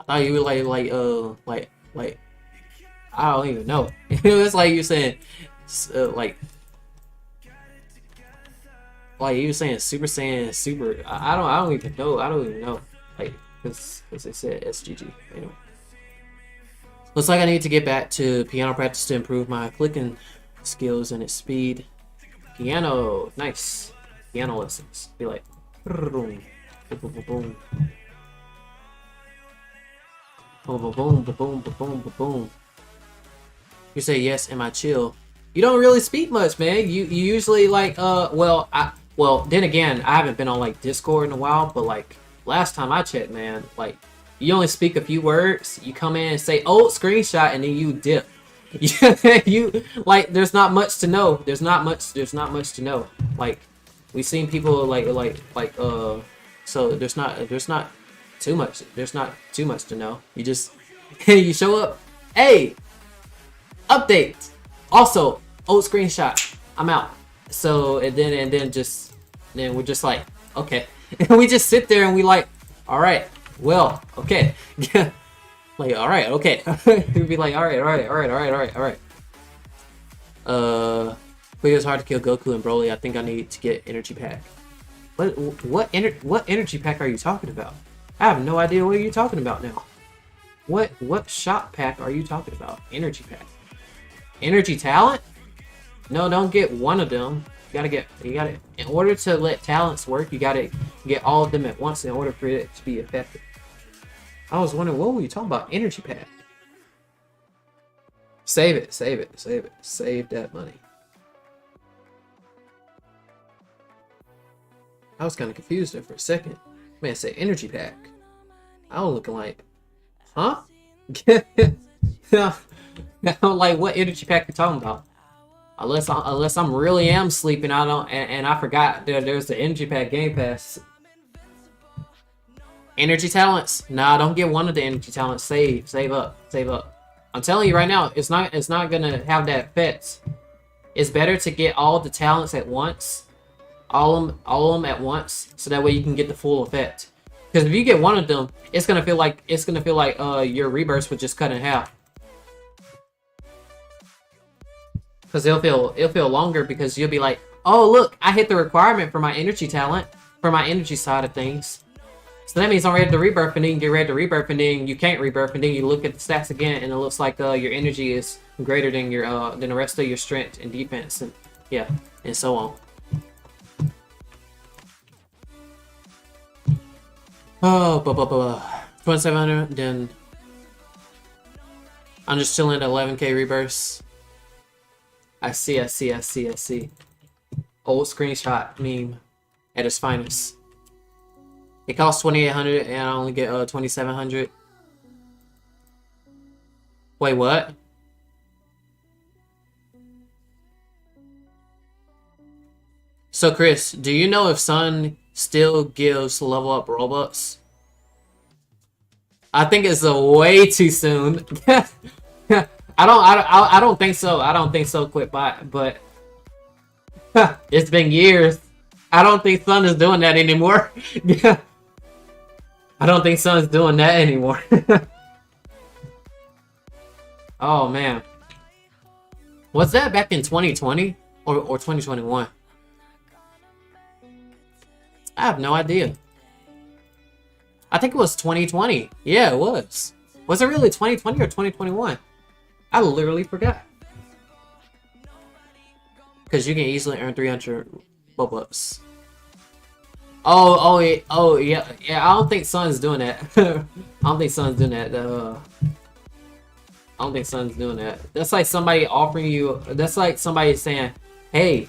I thought you were like I don't even know. It was like you saying like you were saying Super Saiyan Super. I don't even know. Like, because they said SGG. Anyway, looks like I need to get back to piano practice to improve my clicking skills and its speed. Piano, nice. Piano lessons. Be like, boom, boom, boom, boom, boom, boom, boom, boom. You say yes, am I chill? You don't really speak much, man. You usually like well then again, I haven't been on like Discord in a while, but like last time I checked, man, like you only speak a few words. You come in and say, "Oh, screenshot," and then you dip. You like, there's not much to know. There's not much to know. Like, we've seen people so there's not too much. There's not too much to know. You just you show up. Hey, update. Also, old screenshot. I'm out. So and then we're just like, okay. And we just sit there and we like, all right, well, okay. Like, all right, okay. We'd be like, all right. Kwik is hard to kill Goku and Broly. I think I need to get energy pack. What energy pack are you talking about? I have no idea what you're talking about now. What shop pack are you talking about? Energy pack. Energy talent? No, don't get one of them. You gotta, in order to let talents work, you gotta get all of them at once in order for it to be effective. I was wondering, what were you talking about? Energy pack. Save it. Save that money. I was kind of confused there for a second. Man, say energy pack. I was looking like, huh? I'm like, what energy pack you talking about? Unless I'm really am sleeping, I don't, and I forgot there's the energy pack game pass. Energy talents? Nah, don't get one of the energy talents. Save up. I'm telling you right now, it's not gonna have that effect. It's better to get all the talents at once, all of them at once, so that way you can get the full effect. Because if you get one of them, it's gonna feel like your rebirths would just cut in half. Because it'll feel longer, because you'll be like, oh look, I hit the requirement for my energy talent, for my energy side of things. So that means I'm ready to rebirth, and then you get ready to rebirth, and then you can't rebirth, and then you look at the stats again, and it looks like your energy is greater than than the rest of your strength and defense, and yeah, and so on. Oh, 2700. Then I'm just chilling at 11k rebirths. I see. Old screenshot meme at its finest. It costs 2,800 and I only get 2,700. Wait, what? So Kris, do you know if Sun still gives level up Robux? I think it's way too soon. I don't think so. I don't think so, Kwik, but it's been years. I don't think Sun is doing that anymore. I don't think Sun's doing that anymore. Oh man. Was that back in 2020 or 2021? I have no idea. I think it was 2020. Yeah, it was. Was it really 2020 or 2021? I literally forgot. Because you can easily earn 300 Robux. Oh yeah. I don't think Sun's doing that. I don't think Sun's doing that. I don't think Sun's doing that. That's like somebody offering you. That's like somebody saying, "Hey,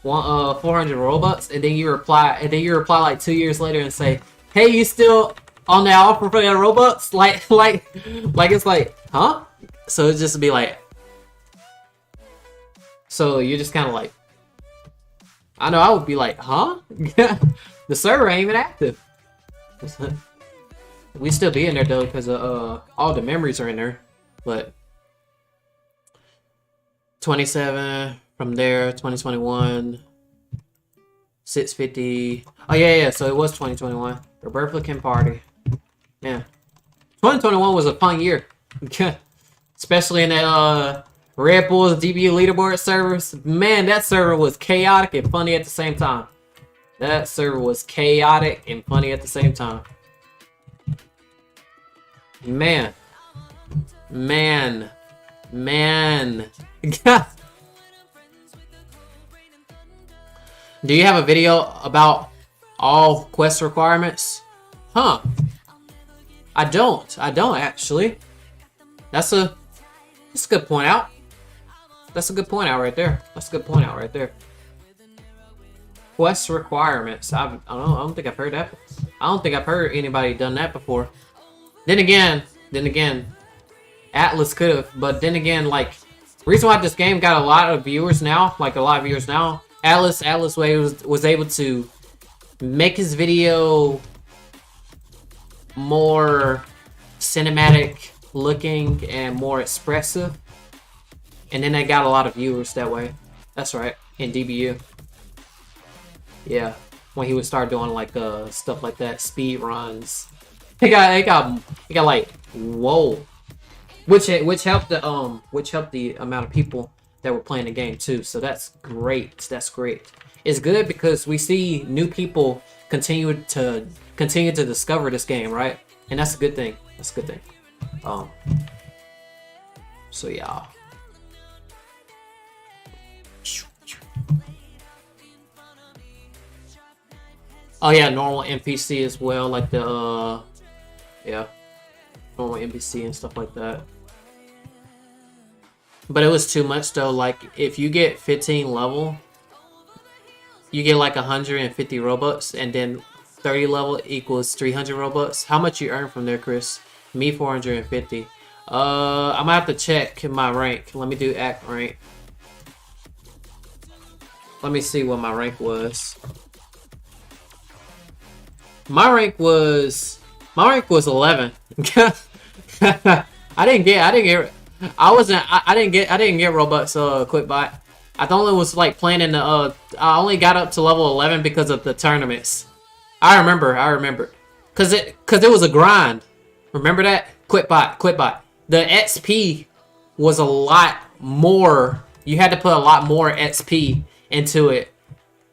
want 400 Robux," and then you reply. Like 2 years later and say, "Hey, you still on that offer for that Robux?" Like it's like, huh? So it just be like. So you're just kind of like. I know I would be like, huh? The server ain't even active. We still be in there though, because all the memories are in there. But 27 from there, 2021, 650. Oh yeah. So it was 2021. The Replicant Party. Yeah, 2021 was a fun year, especially in that Red Bull's DBU leaderboard servers. Man, that server was chaotic and funny at the same time. That server was chaotic and funny at the same time. Man. Do you have a video about all quest requirements? Huh. I don't actually. That's a good point out. That's a good point out right there. Quest requirements. I don't think I've heard that. I don't think I've heard anybody done that before. Then again, Atlas could have, but then again, like, reason why this game got a lot of viewers now, Atlas was able to make his video more cinematic looking and more expressive, and then they got a lot of viewers that way. That's right, in DBU. Yeah, when he would start doing like stuff like that, speed runs. It got like, whoa, which helped the amount of people that were playing the game too. So that's great. That's great. It's good because we see new people continue to discover this game, right? And that's a good thing. That's a good thing. So yeah. Oh yeah, normal NPC as well, like the yeah, normal NPC and stuff like that. But it was too much though. Like if you get 15 level, you get like 150 Robux, and then 30 level equals 300 Robux. How much you earn from there, Kris? Me 450. I'm gonna have to check my rank. Let me do act rank. Let me see what my rank was. My rank was 11. I didn't get Robux Kwik bot. I only was like playing in the I only got up to level 11 because of the tournaments. I remember. Cause it was a grind. Remember that? Kwik bot. The XP was a lot more. You had to put a lot more XP into it.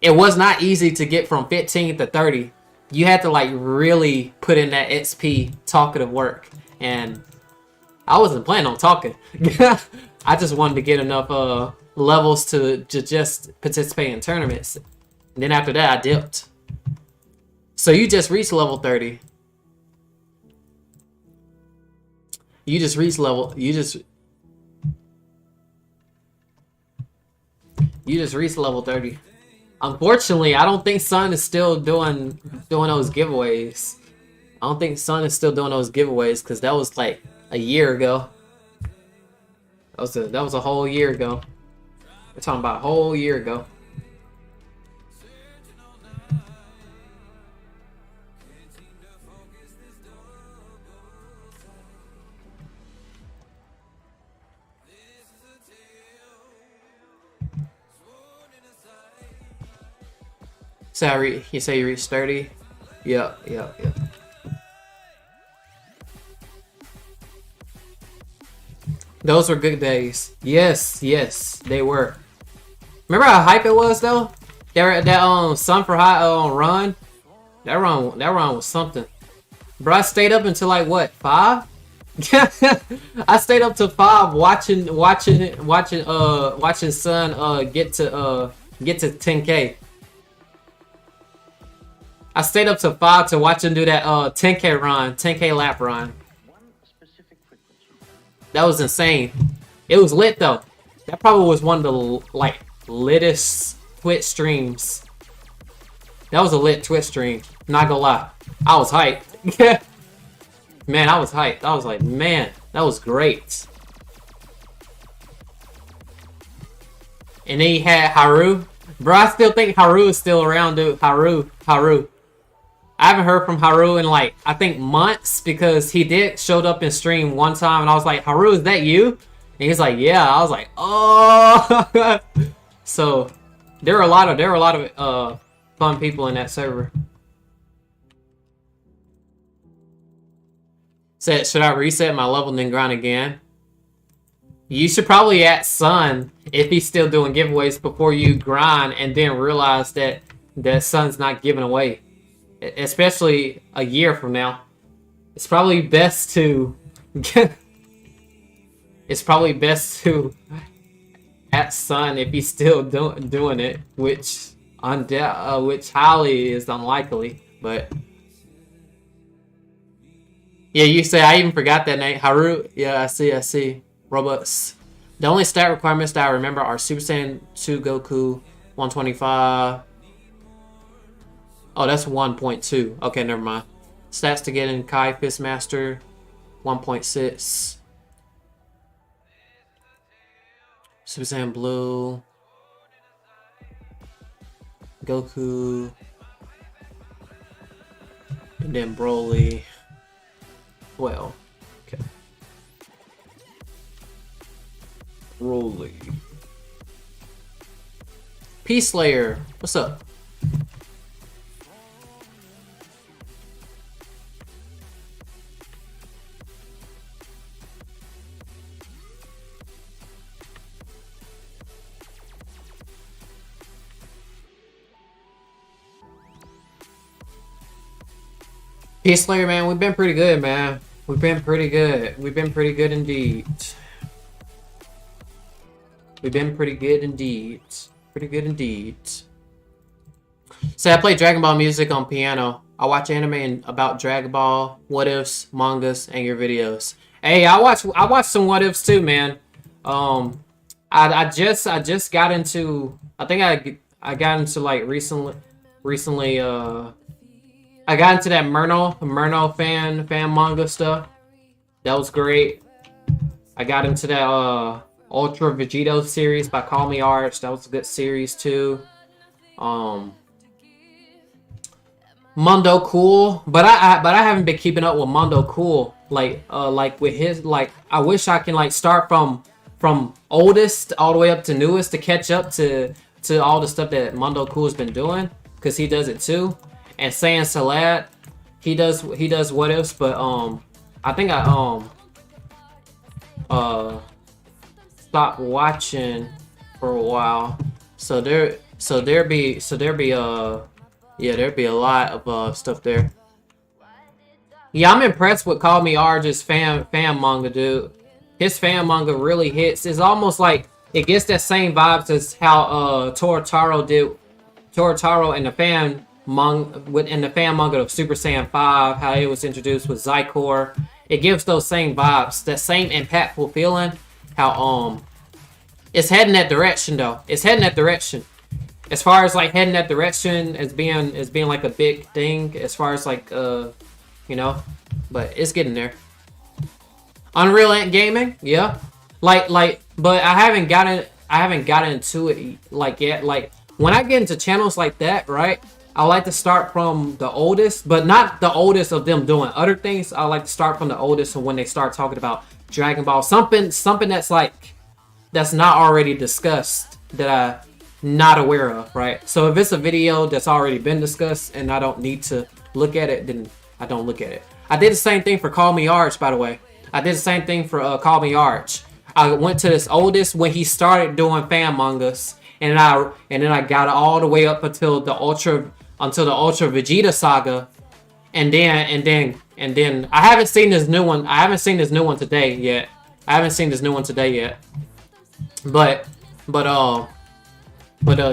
It was not easy to get from 15 to 30. You had to like really put in that XP talkative work, and I wasn't planning on talking. I just wanted to get enough levels to just participate in tournaments. And then after that, I dipped. So you just reached level 30. You just reached level 30. Unfortunately, I don't think Sun is still doing those giveaways. I don't think Sun is still doing those giveaways because that was like a year ago. That was a whole year ago. We're talking about a whole year ago. Sorry, you say you reached 30? Yeah. Those were good days. Yes, they were. Remember how hype it was though? That Sun for High run? That run was something. Bro, I stayed up until like what, 5? I stayed up till 5 watching Sun get to 10K. I stayed up till 5 to watch him do that 10K run, 10K lap run. That was insane. It was lit though. That probably was one of the like littest Twitch streams. That was a lit Twitch stream. Not gonna lie, I was hyped. Man, I was hyped. I was like, man, that was great. And then he had Haru. Bro, I still think Haru is still around, dude. Haru. I haven't heard from Haru in like, I think months, because he showed up in stream one time and I was like, Haru, is that you? And he's like, yeah. I was like, oh. So there were a lot of fun people in that server. Said, should I reset my level and then grind again? You should probably ask Sun if he's still doing giveaways before you grind and then realize that Sun's not giving away. Especially a year from now. It's probably best to ask Sun if he's still doing it, which highly is unlikely, but yeah, you say I even forgot that name. Haru. Yeah, I see. Robux. The only stat requirements that I remember are Super Saiyan 2 Goku, 125. Oh, that's 1.2. Okay, never mind. Stats to get in Kai Fistmaster, 1.6. Super Saiyan Blue. Goku. And then Broly. Well, okay. Broly. Peace Slayer, what's up? Peace Slayer, man, we've been pretty good, man. We've been pretty good. We've been pretty good indeed. We've been pretty good indeed. Pretty good indeed. So I play Dragon Ball music on piano. I watch anime about Dragon Ball, what ifs, mangas, and your videos. Hey, I watch some what ifs too, man. I just got into, I think I got into like recently I got into that Murno fan manga stuff. That was great. I got into that Ultra Vegito series by Call Me Arch. That was a good series too. Mondo Cool, but I haven't been keeping up with Mondo Cool. Like with his, like, I wish I can like start from oldest all the way up to newest to catch up to all the stuff that Mondo Cool has been doing, because he does it too. And Saiyan Salad, he does what ifs, but I think I stopped watching for a while. So there'd be a lot of stuff there. Yeah, I'm impressed with Call Me Arj's fan manga, dude. His fan manga really hits. It's almost like it gets that same vibes as how Torotaro did. Torotaro and the fan manga of Super Saiyan 5, how it was introduced with Zycor. It gives those same vibes, that same impactful feeling. How it's heading that direction though. It's heading that direction. As far as like heading that direction as being like a big thing, as far as like you know, but it's getting there. Unreal Ant Gaming, yeah. Like but I haven't gotten into it like yet. Like when I get into channels like that, right? I like to start from the oldest, but not the oldest of them doing other things. I like to start from the oldest of when they start talking about Dragon Ball. Something that's not already discussed, that I'm not aware of, right? So if it's a video that's already been discussed and I don't need to look at it, then I don't look at it. I did the same thing for Call Me Arch, by the way. I did the same thing for Call Me Arch. I went to this oldest when he started doing fan mangas, and then I got all the way up until the Ultra Vegeta saga, and then I haven't seen this new one. I haven't seen this new one today yet.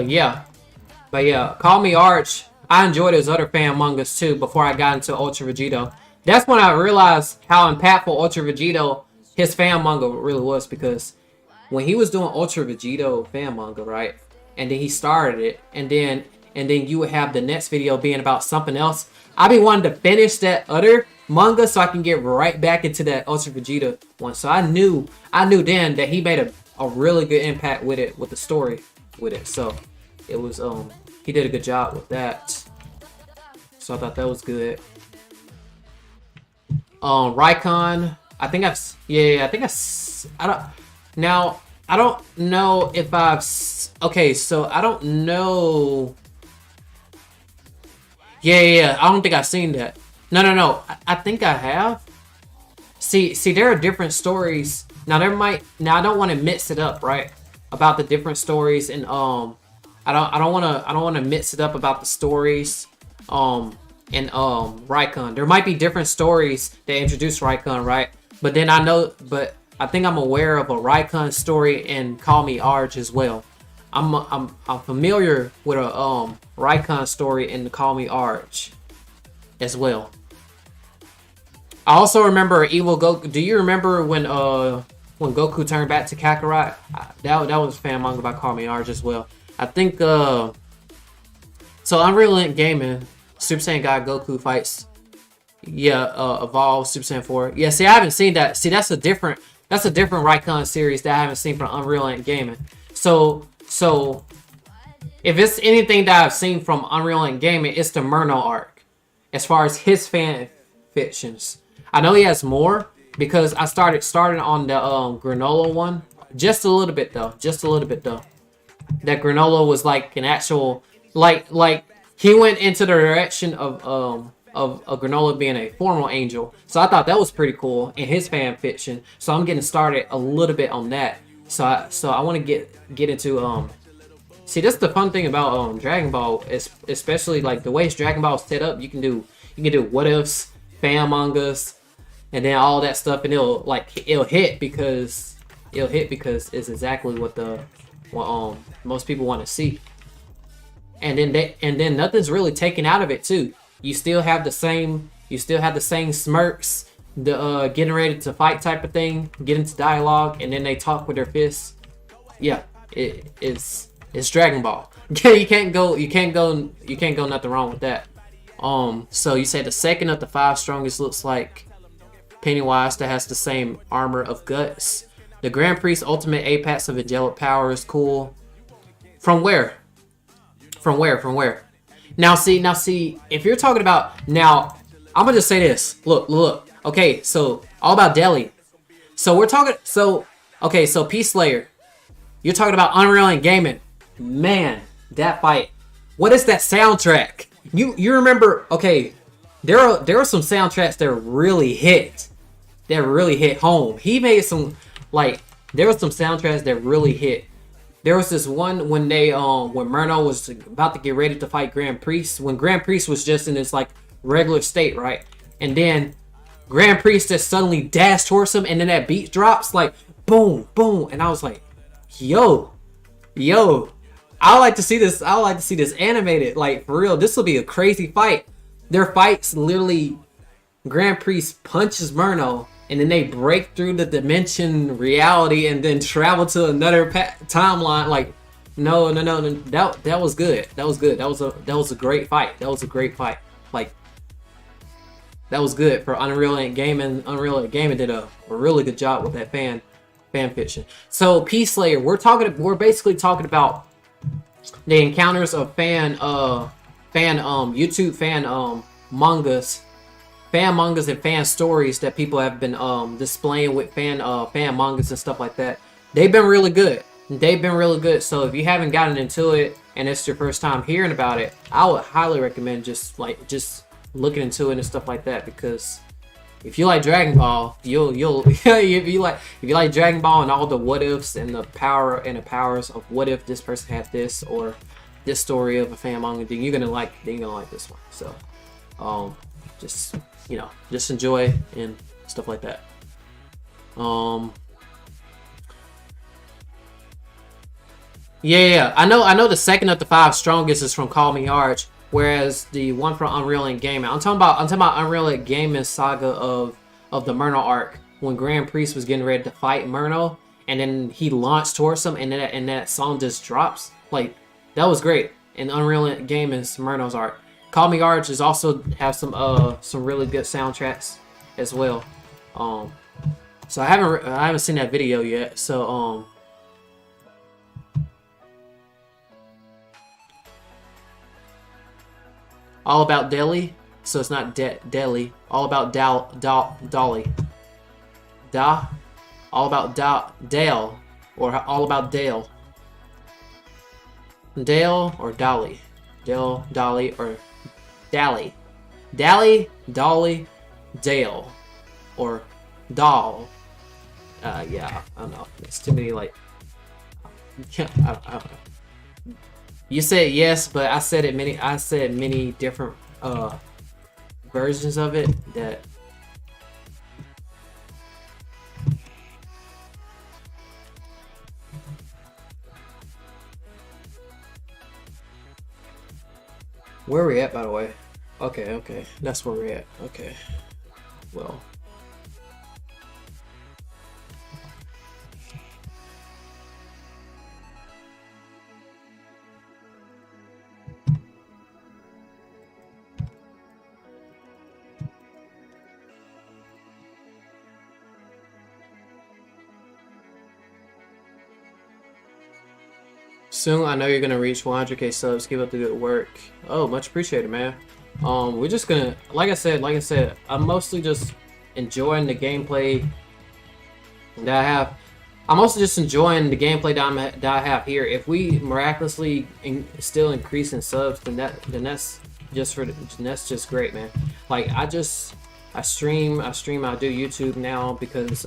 Yeah. Call Me Arch. I enjoyed his other fan mangas too before I got into Ultra Vegito. That's when I realized how impactful Ultra Vegito, his fan manga really was, because when he was doing Ultra Vegito fan manga, right? And then he started it, and then you would have the next video being about something else. I be wanting to finish that other manga so I can get right back into that Ultra Vegeta one. So I knew then that he made a really good impact with it, with the story with it. So it was he did a good job with that. So I thought that was good. Raikon, I don't know if I've, okay, so I don't know. Yeah, I don't think I've seen that. No, I think I have. See, there are different stories. Now I don't want to mix it up, right? About the different stories, and I don't want to mix it up about the stories in Raikon. There might be different stories that introduce Raikon, right? But then I think I'm aware of a Raikon story in Call Me Arch as well. I'm familiar with a Raikon story in the Call Me Arch as well. I also remember Evil Goku. Do you remember when Goku turned back to Kakarot? That was a fan manga by Call Me Arch as well. I think so Unreal Ant Gaming. Super Saiyan God Goku fights. Yeah, Evolve Super Saiyan 4. Yeah, see, I haven't seen that. See, that's a different Raikon series that I haven't seen from Unreal Engine Gaming. So if it's anything that I've seen from Unreal Engine Gaming, it's the Murno arc. As far as his fan fictions, I know he has more because I started on the Granola one. Just a little bit though. That Granola was like an actual like he went into the direction of a Granola being a formal angel. So I thought that was pretty cool in his fan fiction. So I'm getting started a little bit on that. So I want to get into see, that's the fun thing about Dragon Ball, especially like the way Dragon Ball is set up. You can do what ifs, fan mangas, and then all that stuff, and it'll hit because it's exactly what most people want to see. And then nothing's really taken out of it too. You still have the same smirks, the getting ready to fight type of thing, get into dialogue, and then they talk with their fists. Yeah, it's Dragon Ball. you can't go nothing wrong with that. So you say the second of the 5 strongest looks like Pennywise that has the same armor of Guts. The Grand Priest ultimate apex of angelic power is cool. From where? Now see, if you're talking about, now, I'm gonna just say this. Look. Okay, so all about Delhi. So we're talking, so Peace Slayer. You're talking about Unreal Engine Gaming. Man, that fight. What is that soundtrack? You remember, okay, there are some soundtracks that really hit. That really hit home. He made some, like, there were some soundtracks that really hit. There was this one when when Murno was about to get ready to fight Grand Priest, when Grand Priest was just in this like regular state, right? And then Grand Priest just suddenly dashed towards him, and then that beat drops like boom, boom, and I was like, yo, I would like to see this. I would like to see this animated, like for real. This will be a crazy fight. Their fights literally, Grand Priest punches Murno, and then they break through the dimension reality and then travel to another timeline. Like, no. That was good. That was a great fight. Like, that was good for Unreal Engine Gaming. Unreal Engine Gaming did a really good job with that fan fiction. So Peace Slayer, we're basically talking about the encounters of YouTube fan mangas and fan stories that people have been displaying with fan mangas and stuff like that. They've been really good. So if you haven't gotten into it and it's your first time hearing about it, I would highly recommend just looking into it and stuff like that, because if you like Dragon Ball, you'll if you like Dragon Ball and all the what ifs and the powers of what if this person had this or this story of a fan manga, then you're gonna like this one. So just enjoy and stuff like that. Yeah. I know the second of the 5 strongest is from Call Me Arch, whereas the one from Unreal Engine Gaming, I'm talking about Unreal Engine Gaming saga of the Murno arc, when Grand Priest was getting ready to fight Murno, and then he launched towards him, and that song just drops. Like, that was great. And Unreal Engine Gaming's Murno's arc. Call Me Arch is also have some really good soundtracks as well. So I haven't seen that video yet. So All About Delhi. So it's not Delhi. All About Dolly. All About Dale, or All About Dale. Dale or Dolly. Dale, Dolly, or Dally. Dolly, Dale, or Doll. Yeah, I don't know. It's too many, like... I don't know. You said yes, but I said many different versions of it that... Where are we at, by the way? Okay. That's where we're at. Okay. Well. Soon, I know you're gonna reach 100k subs. Keep up the good work. Oh, much appreciated, man. We're just gonna, like I said, I'm mostly just enjoying the gameplay that I have. I'm also just enjoying the gameplay that I have here. If we miraculously still increase in subs, then that's just great, man. Like I stream, I do YouTube now because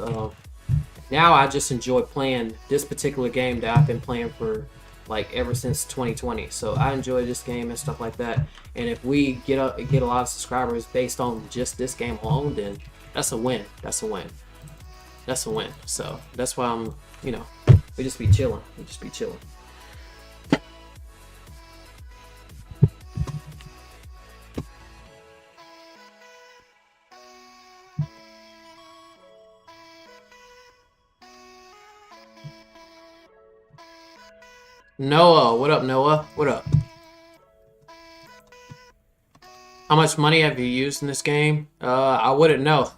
now I just enjoy playing this particular game that I've been playing for like ever since 2020. So I enjoy this game and stuff like that. And if we get a lot of subscribers based on just this game alone, then that's a win. That's a win. That's a win. So that's why I'm, you know, we just be chilling. Noah, what up, Noah? What up? How much money have you used in this game? I wouldn't know.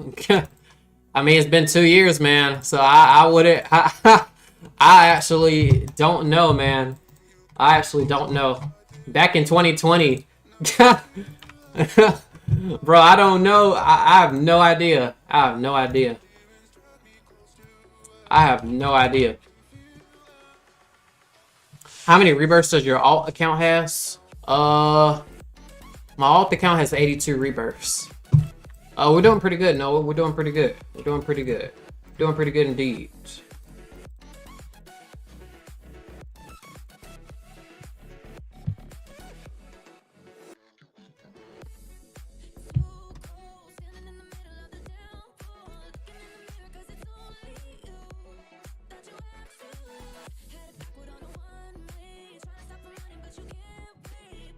I mean, it's been 2 years, man. So I wouldn't. I actually don't know, man. I actually don't know. Back in 2020, bro, I don't know. I have no idea. I have no idea. How many rebirths does your alt account has? My alt account has 82 rebirths. We're doing pretty good. No, we're doing pretty good. Doing pretty good indeed.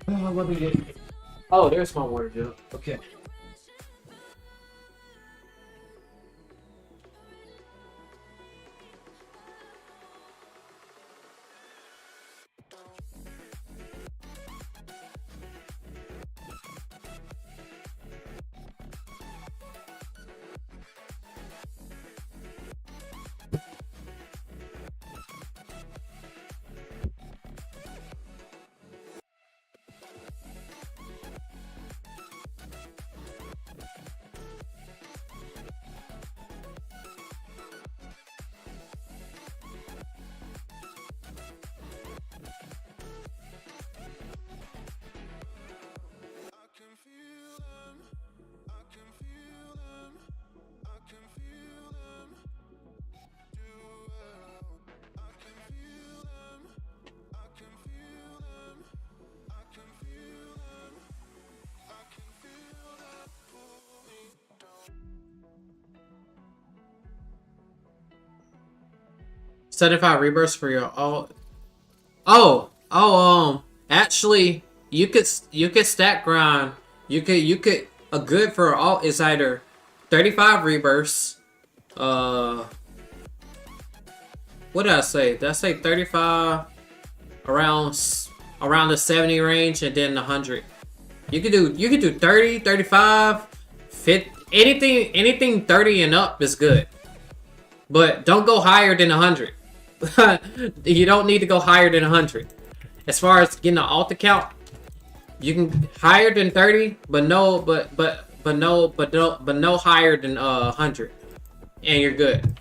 Let me get. Oh, there's my water jug. Okay. Certified rebirths for your alt. Actually, you could stack grind. You could a good for alt is either 35 rebirths. What did I say? Did I say 35? Around the 70 range, and then 100. You could do 30, 35, 50, anything 30 and up is good. But don't go higher than 100. You don't need to go higher than 100. As far as getting an alt account, you can higher than 30, but no higher than 100, and you're good.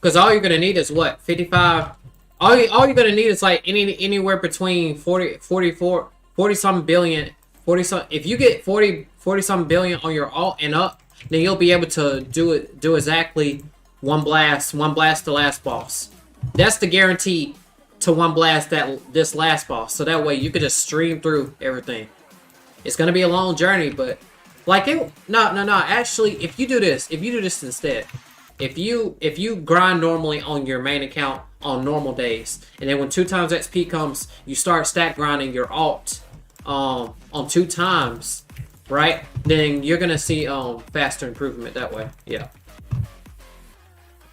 Because all you're gonna need is what, 55. All you're gonna need is like anywhere between 40 something billion, 40 some. If you get 40 something billion on your alt and up, then you'll be able to do exactly one blast the last boss. That's the guarantee to one blast this last boss. So that way you could just stream through everything. It's gonna be a long journey, but like it. No. Actually, if you do this instead, if you grind normally on your main account on normal days, and then when 2 times XP comes, you start stack grinding your alt on 2 times, right? Then you're gonna see faster improvement that way. Yeah.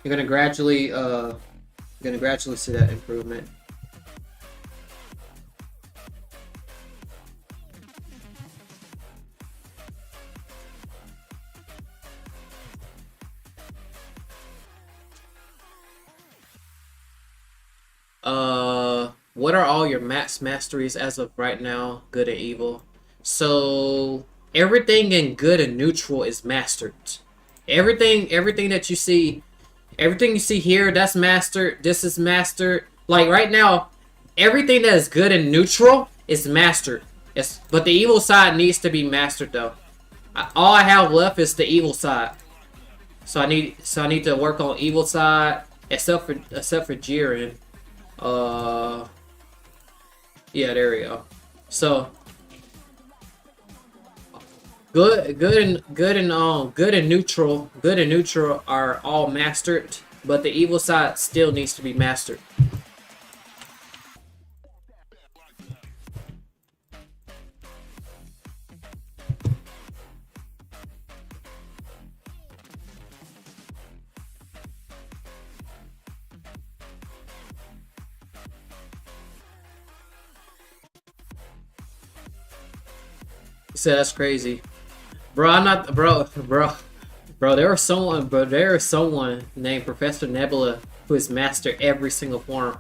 You're gonna gradually see that improvement. what are all your max masteries as of right now, good and evil? So everything in good and neutral is mastered. Everything that you see, everything you see here, that's mastered. This is mastered. Like right now, everything that is good and neutral is mastered. But the evil side needs to be mastered though. All I have left is the evil side. So I need to work on evil side, except for Jiren. Yeah, there we go. So good and neutral are all mastered, but the evil side still needs to be mastered. So that's crazy, bro. I'm not, bro. There was someone named Professor Nebula who has mastered every single form.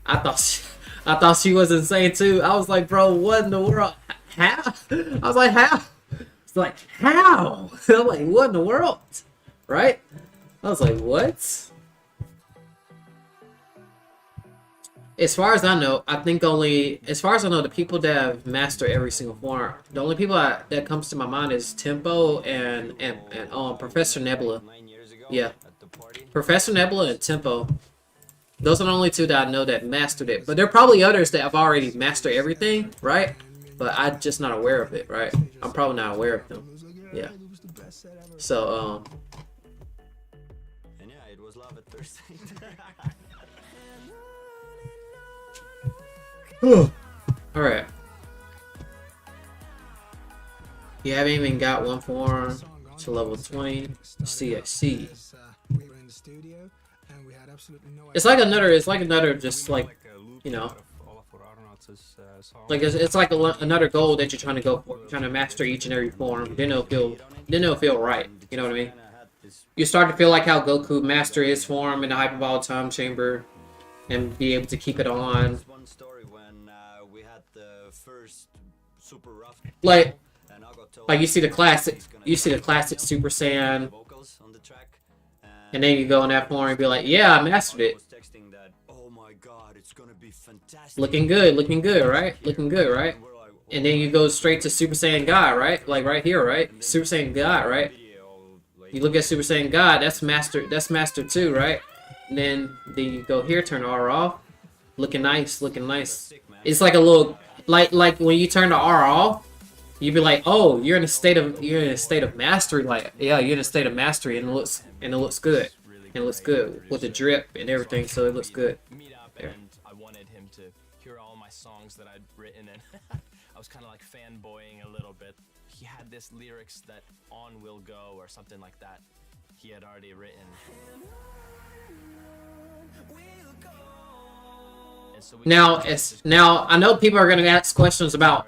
I thought she was insane too. I was like, bro, what in the world? How? I was like, how? It's like, how? I'm like, what in the world? Right? I was like, what? As far as I know, the people that have mastered every single form, the only people that comes to my mind is Tempo and Professor Nebula. Yeah, Professor Nebula and Tempo. Those are the only two that I know that mastered it. But there are probably others that have already mastered everything, right? But I'm just not aware of it, right? I'm probably not aware of them. Yeah. So And yeah, it was love at first sight. Alright. You haven't even got one form to level 20. CXC. It's like another just like, you know, like it's like another goal that you're trying to go for. You're trying to master each and every form. Then it'll feel right. You know what I mean? You start to feel like how Goku mastered his form in the Hyperbolic Time Chamber and be able to keep it on. Like you see the classic Super Saiyan, and then you go in that form and be like, yeah, I mastered it. Looking good, right? Looking good, right? And then you go straight to Super Saiyan God, right? Like right here, right? Super Saiyan God, right? You look at Super Saiyan God, that's mastered too, right? And then you go here, turn R off, looking nice. It's like a little like when you turn the R off, you'd be like, oh, you're in a state of mastery. Like, yeah, you're in a state of mastery, and it looks good. It looks good with the drip and everything, so it looks good. And I wanted him to hear all my songs that I'd written, and I was kind of like fanboying a little bit. He had this lyrics that "On Will Go" or something like that. He had already written. Now I know people are gonna ask questions about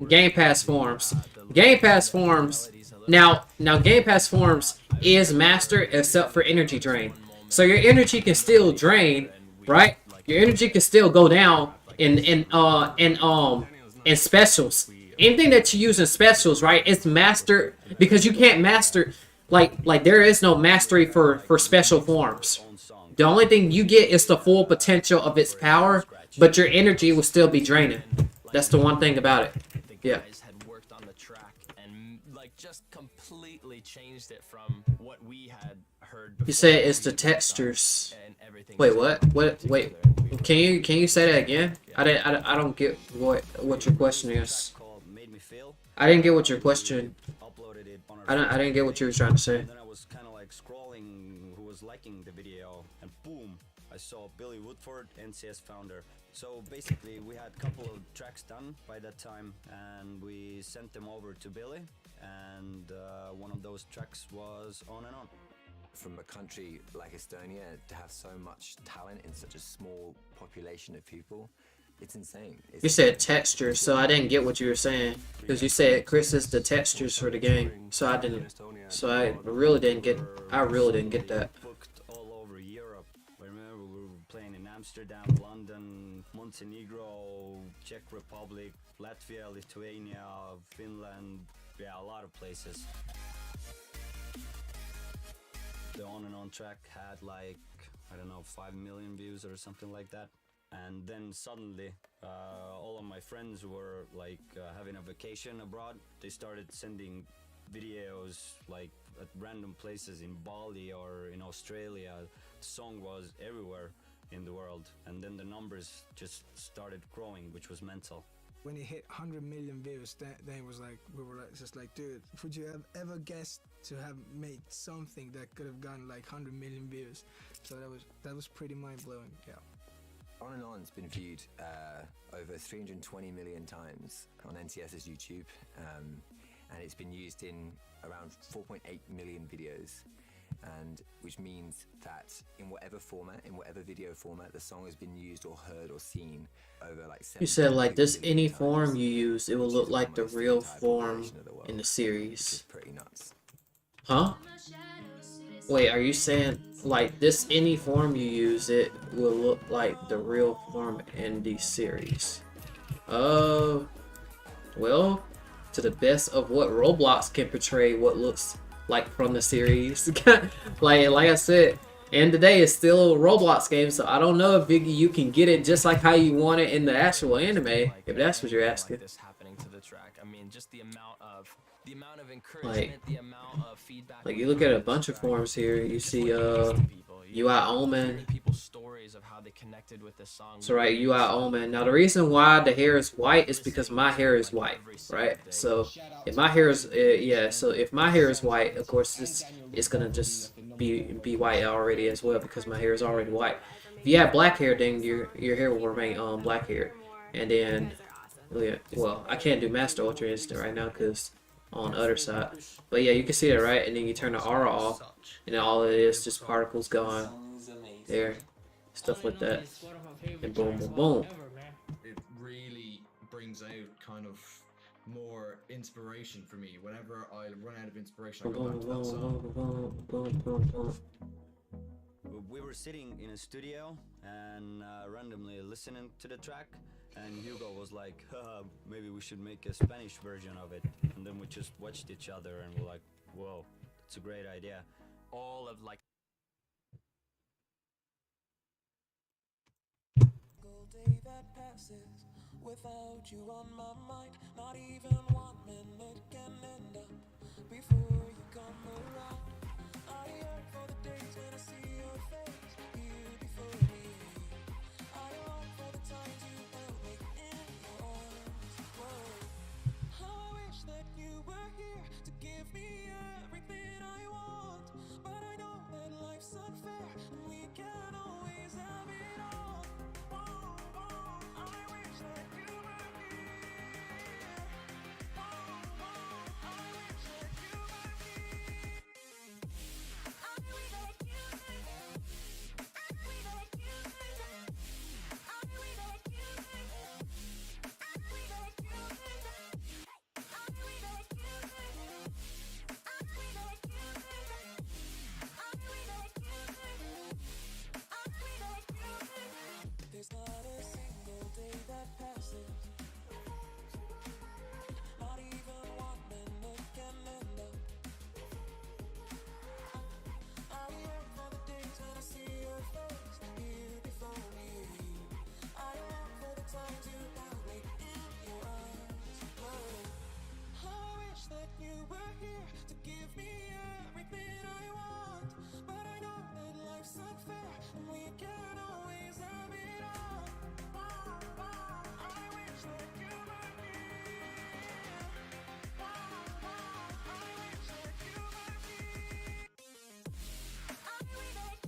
Game Pass forms. Game Pass forms now Game Pass forms is mastered except for energy drain. So your energy can still drain, right? Your energy can still go down in specials. Anything that you use in specials, right? It's mastered because you can't master like there is no mastery for special forms. The only thing you get is the full potential of its power, but your energy will still be draining. That's the one thing about it. Yeah. Had worked on the track and like just completely changed it from what we had heard before. You said it's the textures. Wait, what? Wait. Can you say that again? I don't get what your question is. I didn't get what your question. I didn't get what you were trying to say. Then I was kind of like scrolling who was liking the video, and boom, I saw Billy Woodford, NCS founder. So basically we had a couple of tracks done by that time, and we sent them over to Billy, and one of those tracks was On and On. From a country like Estonia to have so much talent in such a small population of people, it's insane. You said textures, so I didn't get what you were saying, because you said Kris is the textures for the game, so I really didn't get that. Booked all over Europe. I remember we were playing in Amsterdam, London, Montenegro, Czech Republic, Latvia, Lithuania, Finland, yeah, a lot of places. The On and On track had like, I don't know, 5 million views or something like that. And then suddenly, all of my friends were like having a vacation abroad. They started sending videos like at random places in Bali or in Australia. The song was everywhere in the world, and then the numbers just started growing, which was mental. When it hit 100 million views, then it was like, we were like, just like, dude, would you have ever guessed to have made something that could have gotten like 100 million views? So that was pretty mind-blowing. Yeah. On and On's been viewed over 320 million times on NTS's YouTube, and it's been used in around 4.8 million videos, and which means that in whatever format, in whatever video format, the song has been used or heard or seen over like. You said like this, any form you use, it will look like the real form in the series. Pretty nuts. Huh? Wait, are you saying like this, any form you use, it will look like the real form in the series? Well, to the best of what Roblox can portray what looks like from the series. like I said, and today it's still a Roblox game, so I don't know if you can get it just like how you want it in the actual anime, if that's what you're asking. This happening to the track. I mean, just the amount of encouragement, the amount of feedback. Like you look at a bunch of forms here, you see UI Omen. People's stories of how they connected with this song. So right, UI Omen. Now the reason why the hair is white is because my hair is white, right? So if my hair is so if my hair is white, of course it's gonna just be white already as well because my hair is already white. If you have black hair, then your hair will remain black hair. And then well, I can't do Master Ultra Instant right now because on the other side. But yeah, you can see it, right? And then you turn the aura off, and then all it is just particles gone there, stuff like that, and boom, boom, boom. It really brings out kind of more inspiration for me. Whenever I run out of inspiration, I go back to that song. We were sitting in a studio and randomly listening to the track, and Hugo was like, maybe we should make a Spanish version of it. And then we just watched each other and we're like, whoa, it's a great idea. All of like day that passes without you on my mind. Not even 1 minute can end up before you come around. I yearn for the days when I see your face here before me. I long for the times you held me in your arms. Whoa. I wish that you were here to give me everything I want, but I know that life's unfair and we can't always have it all. I wish that you were here. I wish that you were here. I wish that you were here. I wish that you were here. I wish that you were here. I wish that you were here. I wish that you were here. I wish that you were here. I wish that you were here. I wish that you were here. There's not a single day that passes, not even 1 minute can end up. I yearn for the days when I see your face here before me. I yearn for the times you held me in your arms. Whoa. I wish that you were here to give me everything I want, but I know that life's unfair and we can't always have it all. I wish that you were here. I wish that you were here. I wish that you were here. I wish that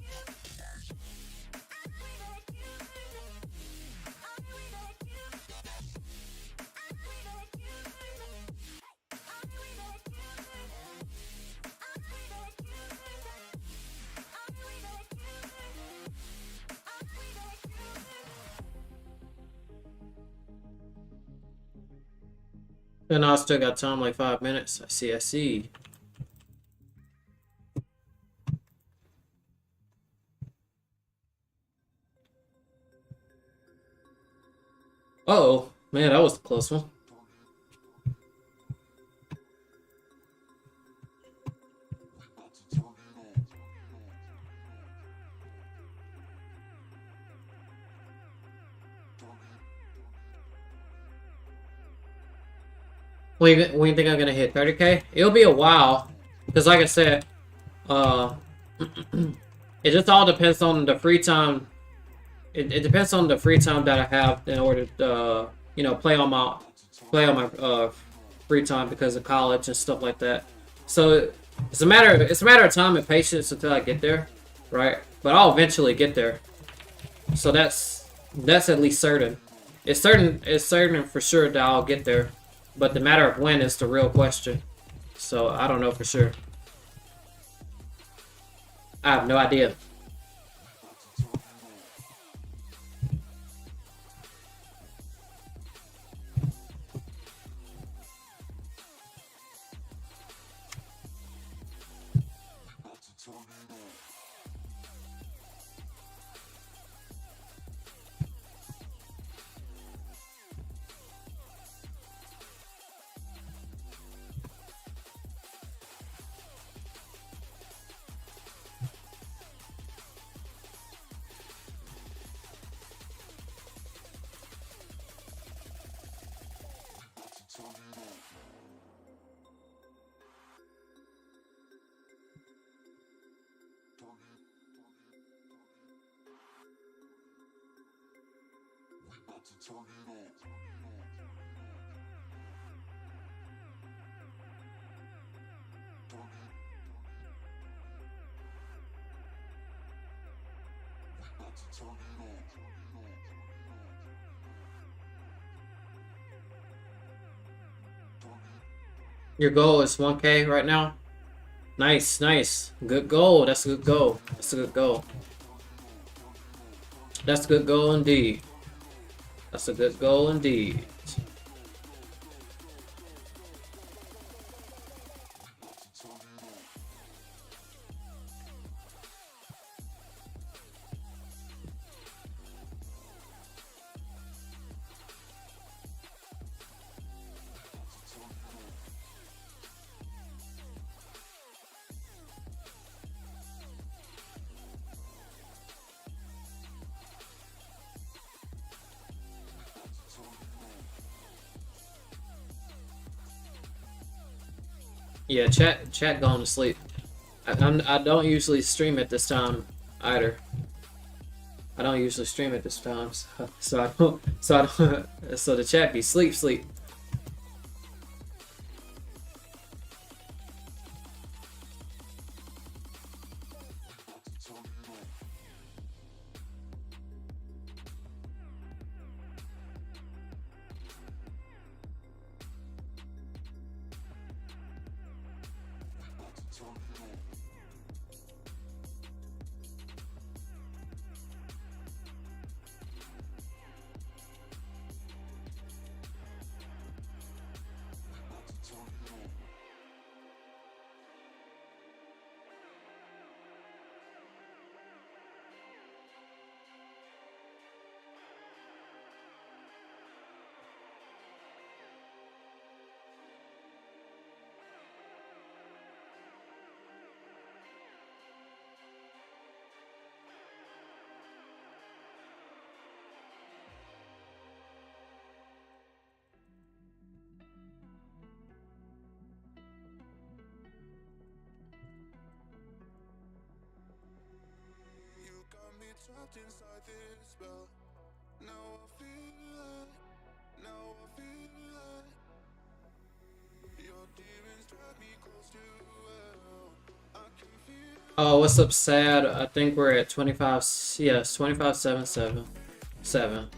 you were here. I wish that you were here. I wish that you were here. I wish that you were here. I wish that you were here. I wish that you were here. I wish that you were here. And I still got time, like 5 minutes. I see. Oh, man, that was a close one. When you think I'm gonna hit 30K? It'll be a while, because like I said, it just all depends on the free time. It depends on the free time that I have in order to, you know, play on my free time because of college and stuff like that. So it's a matter of time and patience until I get there, right? But I'll eventually get there. So that's at least certain. It's certain for sure that I'll get there. But the matter of when is the real question. So I don't know for sure. I have no idea. Your goal is 1K right now? Nice, nice. Good goal. That's a good goal. That's a good goal. That's a good goal indeed. That's a good goal indeed. Yeah, chat going to sleep. I don't usually stream at this time either. I don't usually stream at this time, so the chat be sleep. Trapped inside this spell. Now I feel like your demons drag me close to hell. I can feel. Oh, what's up, sad? I think we're at 25. Yes, 25.777.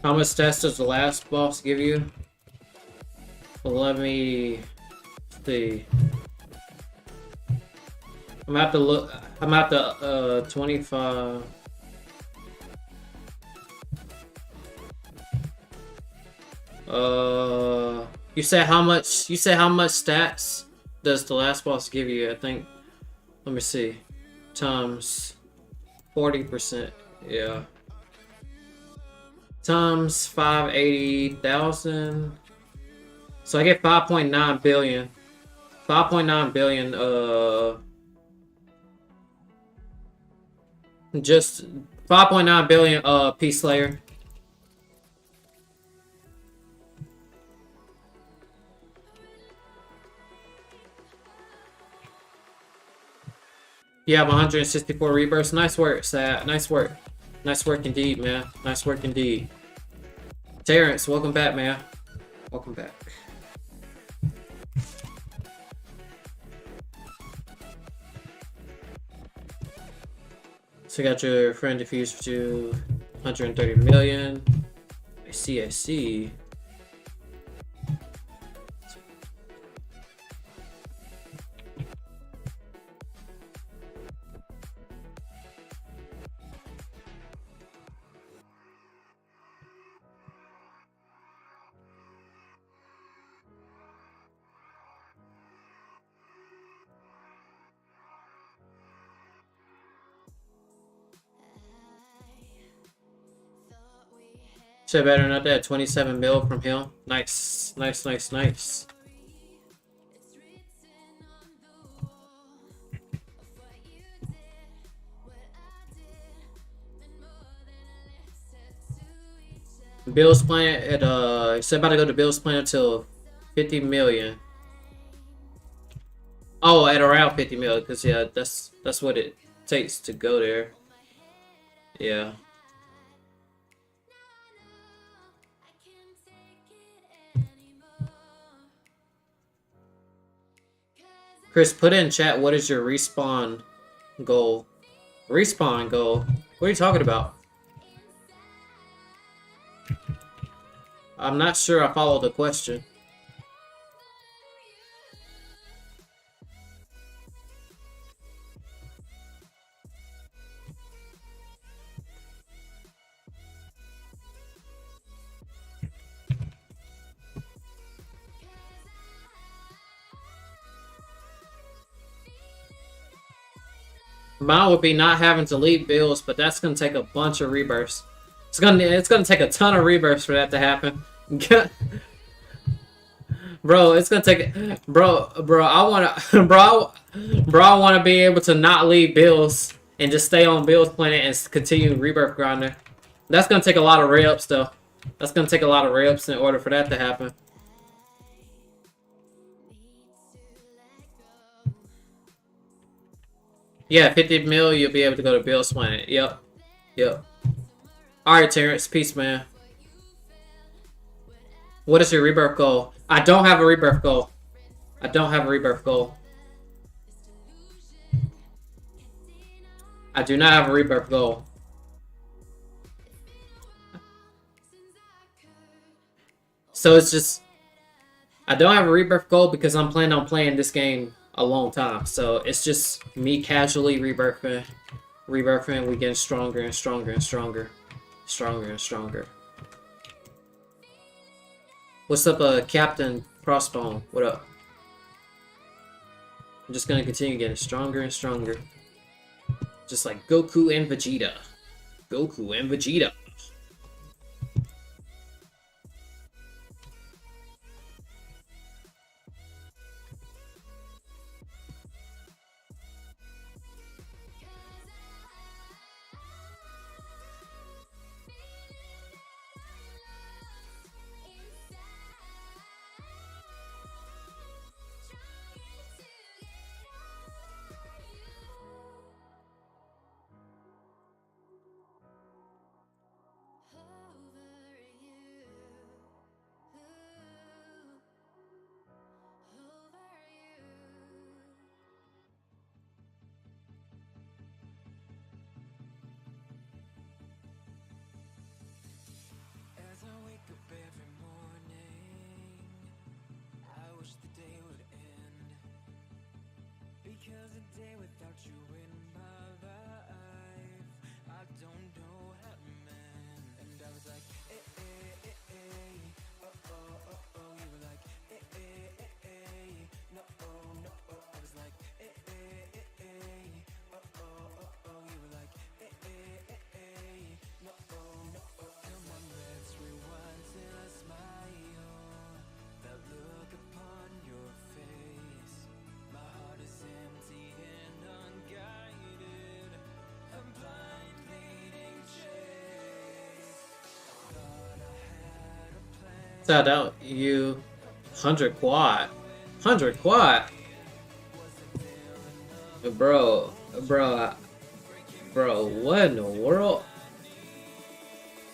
How much stats does the last boss give you? Well, let me see. I'm at the look. I'm at the 25. You said how much? You said how much stats does the last boss give you? I think. Let me see. Times 40%. Yeah. Times 580,000. So I get 5.9 billion. 5.9 billion. Just 5.9 billion. Peace Slayer. You have 164 rebirths. Nice work, Sad. Nice work. Nice work indeed, man. Nice work indeed. Terrence, welcome back, man. Welcome back. So you got your friend diffused to 130 million. I see, I see. Shit better not that. 27 mil from him. Nice. Nice, nice, nice. Bill's plan at it's about to go to Bill's plan until 50 million. Oh, at around 50 million, because yeah, that's what it takes to go there. Yeah. Kris, put in chat, what is your respawn goal? Respawn goal? What are you talking about? I'm not sure I followed the question. Mine would be not having to leave bills, but that's gonna take a bunch of rebirths. It's gonna take a ton of rebirths for that to happen. Bro, it's gonna take bro. I wanna be able to not leave bills and just stay on Bill's planet and continue rebirth grinding. That's gonna take a lot of re-ups though. That's gonna take a lot of re-ups in order for that to happen. Yeah, 50 mil, you'll be able to go to Bill's planet. Yep. Yep. Alright, Terrence. Peace, man. What is your rebirth goal? I don't have a rebirth goal. I don't have a rebirth goal. I do not have a rebirth goal. So it's just... I don't have a rebirth goal because I'm planning on playing this game a long time. So it's just me casually rebirthing. Rebirthing, we getting stronger and stronger and stronger. Stronger and stronger. What's up, Captain Crossbone? What up? I'm just gonna continue getting stronger and stronger. Just like Goku and Vegeta. Goku and Vegeta. Shout out you 100 quad. 100 quad. Bro, what in the world?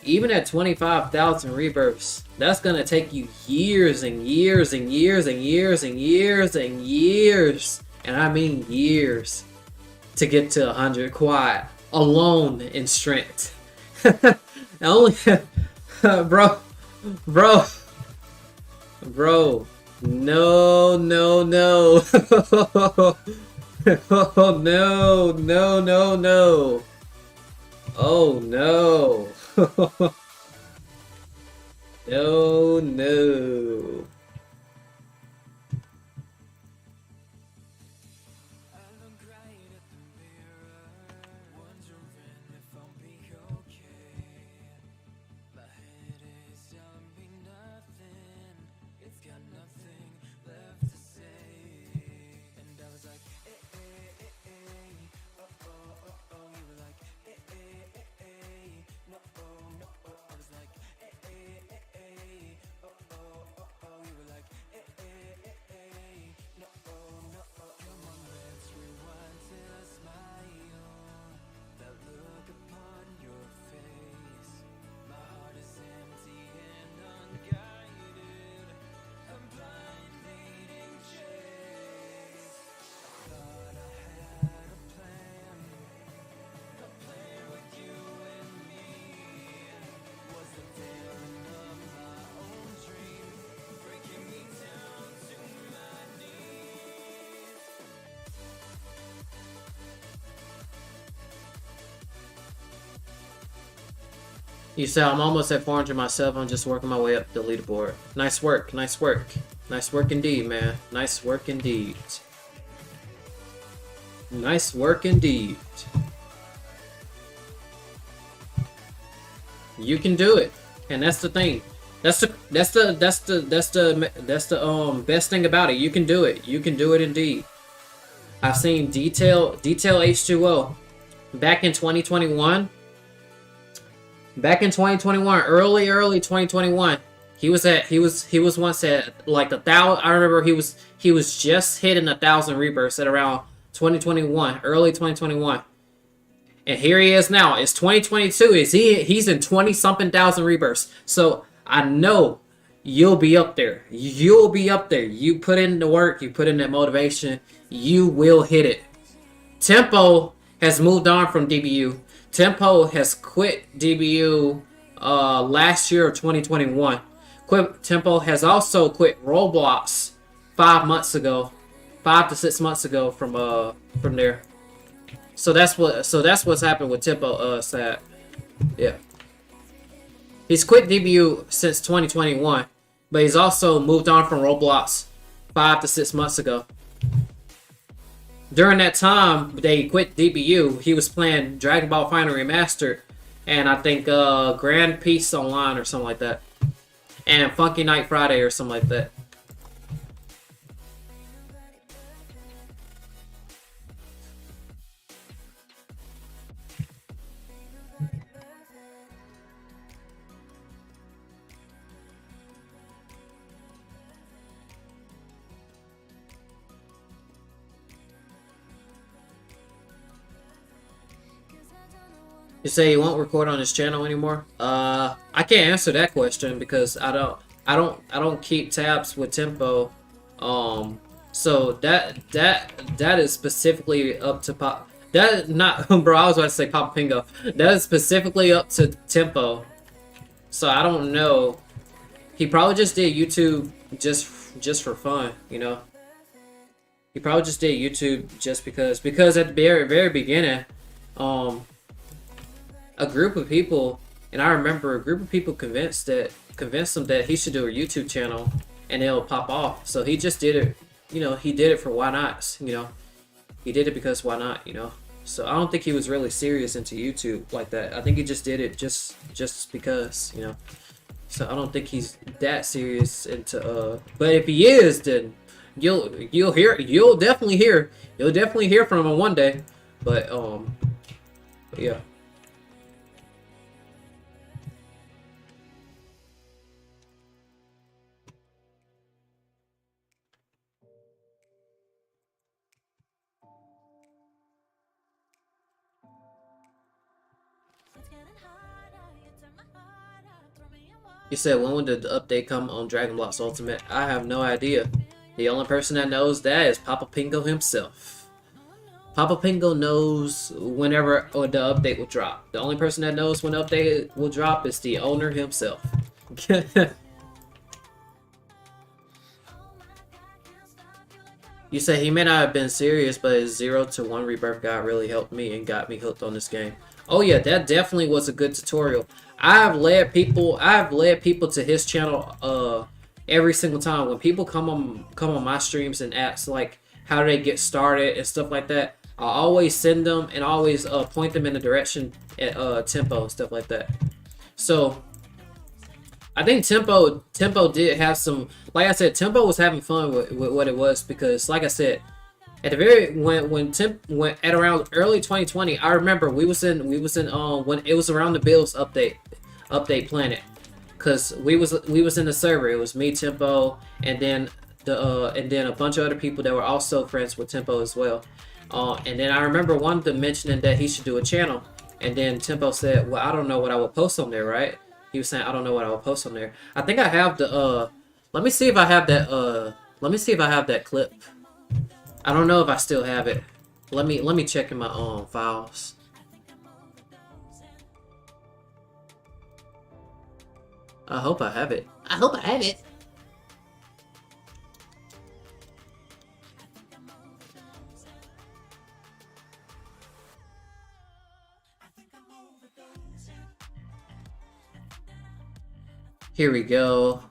Even at 25,000 rebirths, that's gonna take you years and years and years and years and years and years, and I mean years, to get to 100 quad alone in strength. Only, bro, no, no, no. Oh no, no, no, no. Oh no. No, no. You said I'm almost at 400 myself. I'm just working my way up the leaderboard. Nice work, nice work. Nice work indeed, man. Nice work indeed. Nice work indeed. You can do it. And that's the thing. That's the best thing about it. You can do it. You can do it indeed. I've seen Detail H2O back in 2021. Back in 2021, early 2021, he was once at like 1,000. I remember he was just hitting 1,000 rebirths at around 2021, early 2021, and here he is now. It's 2022. He's in 20 something thousand rebirths. So I know you'll be up there. You'll be up there. You put in the work. You put in that motivation. You will hit it. Tempo has moved on from DBU. Tempo has quit DBU last year of 2021. Tempo has also quit Roblox 5 to 6 months ago from there. So that's what's happened with Tempo. Sad, yeah. He's quit DBU since 2021, but he's also moved on from Roblox 5 to 6 months ago. During that time, they quit DBU. He was playing Dragon Ball Final Remastered, and I think Grand Peace Online or something like that, and Funky Night Friday or something like that. You say you won't record on this channel anymore? I can't answer that question because I don't keep tabs with Tempo. So that is specifically up to Pop. That not bro. I was about to say Papa Pingo. That is specifically up to Tempo. So I don't know. He probably just did YouTube just for fun, you know. He probably just did YouTube just because at the very beginning, a group of people, and I remember a group of people convinced him that he should do a YouTube channel and it'll pop off. So he just did it, you know, he did it for why not, you know. He did it because why not, you know. So I don't think he was really serious into YouTube like that. I think he just did it just because, you know. So I don't think he's that serious into but if he is, then you'll definitely hear from him one day. But yeah. You said when would the update come on Dragon Blox Ultimate? I have no idea. The only person that knows that is Papa Pingo himself. Papa Pingo knows whenever the update will drop. The only person that knows when the update will drop is the owner himself. You say he may not have been serious, but his 0 to 1 rebirth guide really helped me and got me hooked on this game. Oh yeah, that definitely was a good tutorial. I've led people to his channel every single time. When people come on my streams and ask like how do they get started and stuff like that, I always send them and always point them in the direction at Tempo and stuff like that. So I think Tempo did have some, like I said, Tempo was having fun with what it was, because like I said, at the very when at around early 2020, I remember we was in when it was around the Bills update planet, cause we was in the server. It was me, Tempo, and then a bunch of other people that were also friends with Tempo as well. And then I remember one of them mentioning that he should do a channel, and then Tempo said, "Well, I don't know what I would post on there, right?" He was saying, "I don't know what I would post on there." I think I have the let me see if I have that clip. I don't know if I still have it. Let me check in my files. I hope I have it. I hope I have it. Here we go.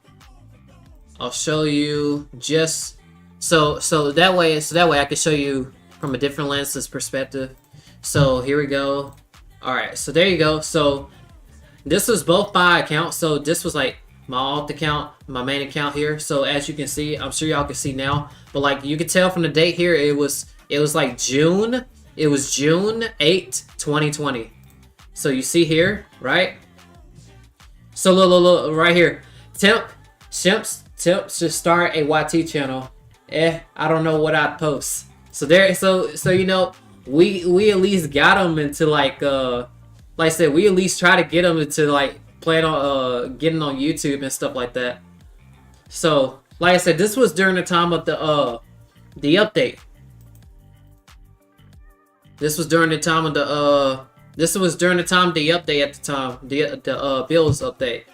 I'll show you just so that way I can show you from a different lens's perspective. So here we go. All right, so there you go. So this was both my accounts. So this was like my alt account, my main account here. So as you can see, I'm sure y'all can see now, but like you can tell from the date here, it was like June. It was June 8th, 2020. So you see here, right? So look right here. Temps to start a YT channel. I don't know what I'd post. So there, so you know, we at least got them into like I said, we at least try to get them into like playing on getting on YouTube and stuff like that. So like I said, this was during the time of the update. This was during the time of the this was during the time of the update at the time, the Bills update.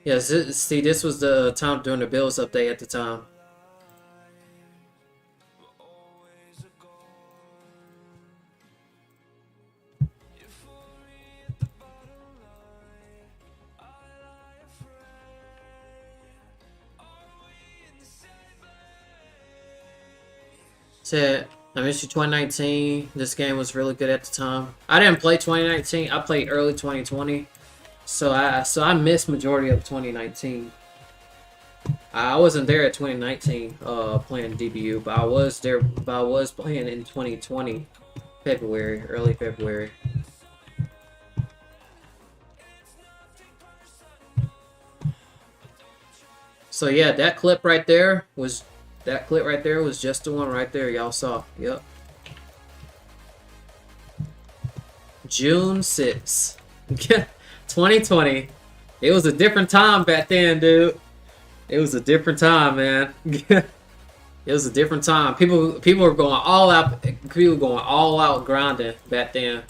Yes, see, this was the time during the Bills update at the time. Said, I missed you 2019. This game was really good at the time. I didn't play 2019. I played early 2020. So I missed majority of 2019. I wasn't there at 2019 playing DBU, but I was there. But I was playing in 2020 February, early February. So yeah, that clip right there was just the one right there y'all saw. Yep. June 6th. 2020. It was a different time back then, dude. It was a different time, man. It was a different time. People were going all out. People were going all out grinding back then.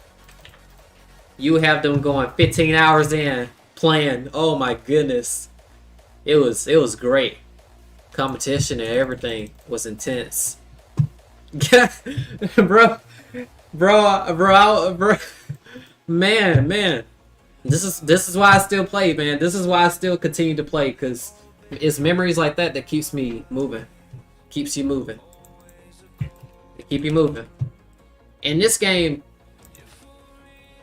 You have them going 15 hours in playing. Oh my goodness. It was great. Competition and everything was intense. bro. Man. This is why I still play, man. This is why I still continue to play, because it's memories like that that keeps me moving. Keeps you moving. They keep you moving. In this game,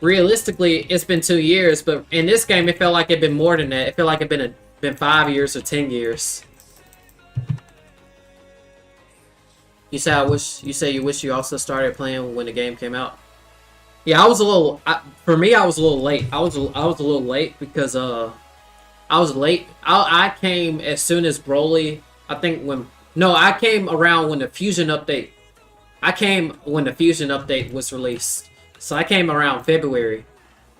realistically, it's been 2 years, but in this game, it felt like it'd been more than that. It felt like it'd been 5 years or 10 years. You say you wish you also started playing when the game came out. Yeah, I was a little. For me, I was a little late. I was a little late because I was late. I came as soon as Broly. I think when No, I came around when the Fusion update. I came when the Fusion update was released. So I came around February.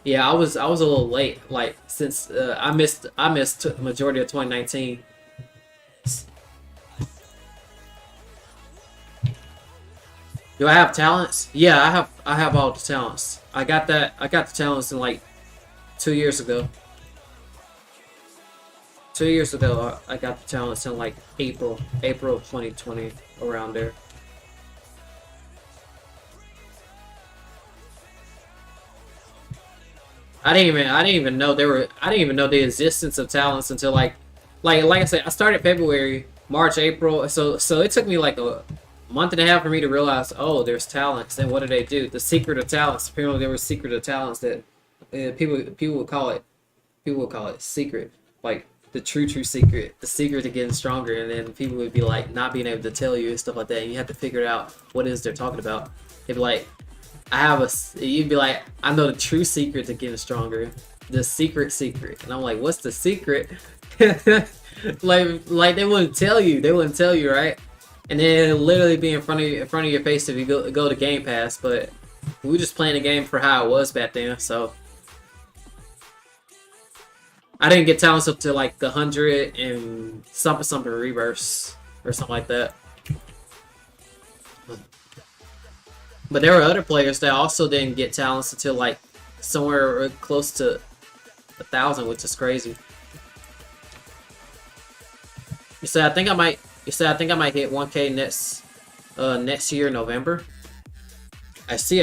Yeah, I was a little late. Like since I missed the majority of 2019. Do I have talents? Yeah, I have all the talents. I got the talents in like 2 years ago. 2 years ago, I got the talents in like April of 2020, around there. I didn't even know I didn't even know the existence of talents until like I said, I started February, March, April. So it took me like a month and a half for me to realize, oh, there's talents. And what do? The secret of talents. Apparently, there were secret of talents that people would call it secret, like the true secret, the secret to getting stronger. And then people would be like not being able to tell you and stuff like that. And you have to figure out what it is they're talking about. They'd be like, you'd be like, I know the true secret to getting stronger, the secret. And I'm like, what's the secret? like they wouldn't tell you, right? And then it'll literally be in front of your face if you go to Game Pass. But we were just playing the game for how it was back then, so I didn't get talents up to like 100 and something reverse or something like that. But there were other players that also didn't get talents until like somewhere close to 1,000, which is crazy. You said I think I might hit 1K next year, November. I see.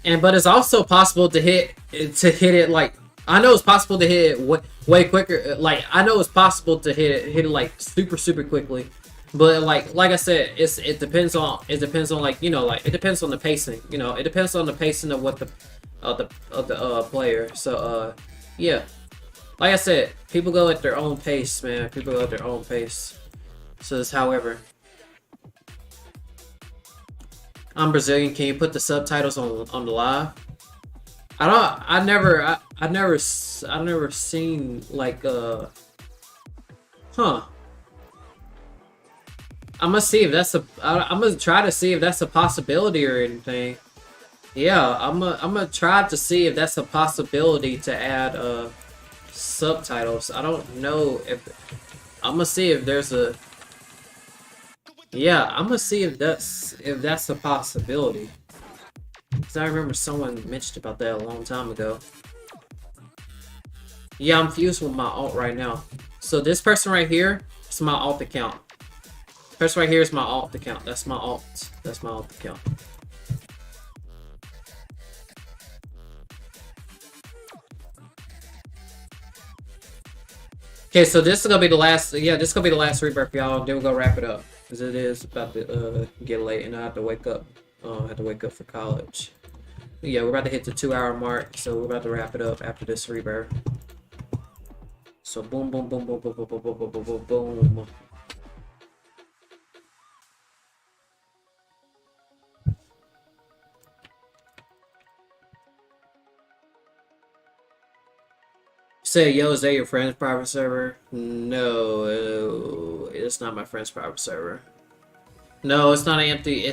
And but it's also possible to hit it like, I know it's possible to hit it way quicker. Like I know it's possible to hit it like super quickly. But like I said, it depends on like, you know, like it depends on the pacing. You know, it depends on the pacing of what the player. So yeah. Like I said, people go at their own pace, man. People go at their own pace. So it's however. I'm Brazilian. Can you put the subtitles on the live? I've never seen like huh. I'm gonna see if I'm gonna try to see if that's a possibility or anything. Yeah, I'm gonna try to see if that's a possibility to add subtitles. I don't know if I'm gonna see if there's a I'm gonna see if that's a possibility. Cause I remember someone mentioned about that a long time ago. Yeah, I'm fused with my alt right now. So this person right here is my alt account. This person right here is my alt account. That's my alt. That's my alt account. Okay, so this is gonna be the last. Yeah, this is gonna be the last rebirth, y'all. Then we'll go wrap it up because it is about to get late, and I have to wake up. I have to wake up for college. Yeah, we're about to hit the 2-hour mark, so we're about to wrap it up after this rebirth. So boom, boom, boom, boom, boom, boom, boom, boom, boom, boom, boom. Say, yo, is that your friend's private server? No, it's not my friend's private server. No, it's not an empty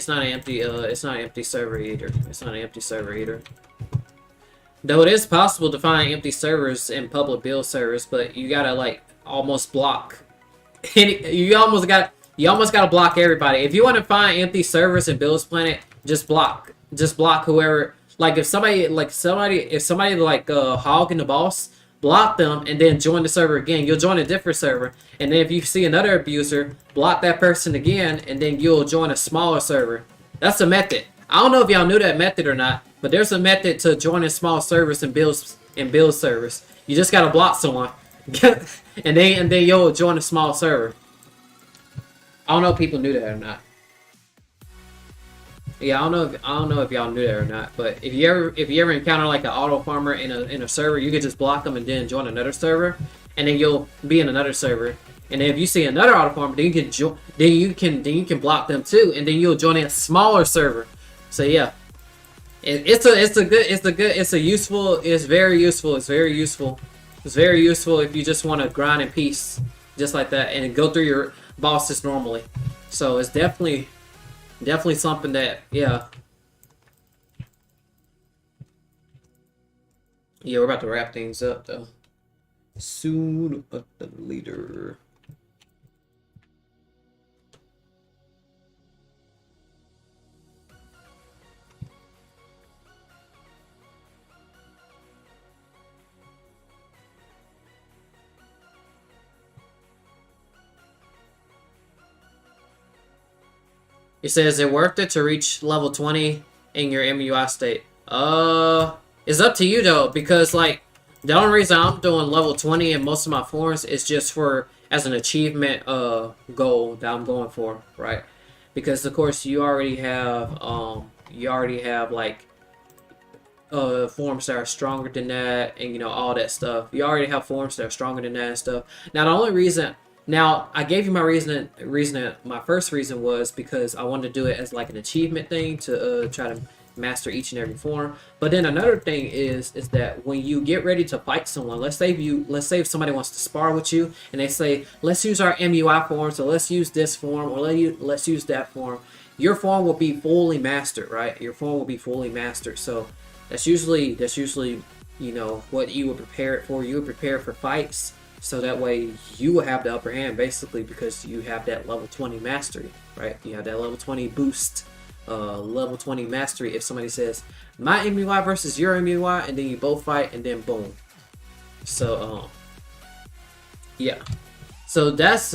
server either. It's not an empty server either. Though it is possible to find empty servers in public build servers, but you gotta like almost block. You almost gotta block everybody. If you want to find empty servers in Build's Planet, just block whoever. Like if somebody like Hog and the Boss, block them and then join the server again. You'll join a different server, and then if you see another abuser, block that person again, and then you'll join a smaller server. That's a method. I don't know if y'all knew that method or not, but there's a method to joining small servers and build servers. You just gotta block someone, and then you'll join a small server. I don't know if people knew that or not. Yeah, I don't know if y'all knew that or not, but if you ever encounter like an auto farmer in a server, you can just block them and then join another server, and then you'll be in another server. And then if you see another auto farmer, then you can block them too, and then you'll join a smaller server. So yeah, it's very useful if you just want to grind in peace. just like that, and go through your bosses normally. So it's definitely something that, yeah. Yeah, we're about to wrap things up though. Soon, but the leader. It says, is it worth it to reach level 20 in your MUI state? It's up to you though, because like the only reason I'm doing level 20 in most of my forms is just for as an achievement goal that I'm going for, right? Because of course you already have like forms that are stronger than that, and you know, all that stuff. You already have forms that are stronger than that and stuff. Now the only reason, now I gave you my reason. My first reason was because I wanted to do it as like an achievement thing to try to master each and every form. But then another thing is that when you get ready to fight someone, let's say if somebody wants to spar with you and they say, let's use our MUI form, so let's use this form, or let's use that form. Your form will be fully mastered, right? Your form will be fully mastered. So that's usually you know what you would prepare it for. You would prepare for fights, so that way you will have the upper hand basically, because you have that level 20 mastery, right? You have that level 20 boost, level 20 mastery. If somebody says my MUI versus your MUI, and then you both fight, and then boom. So yeah. So that's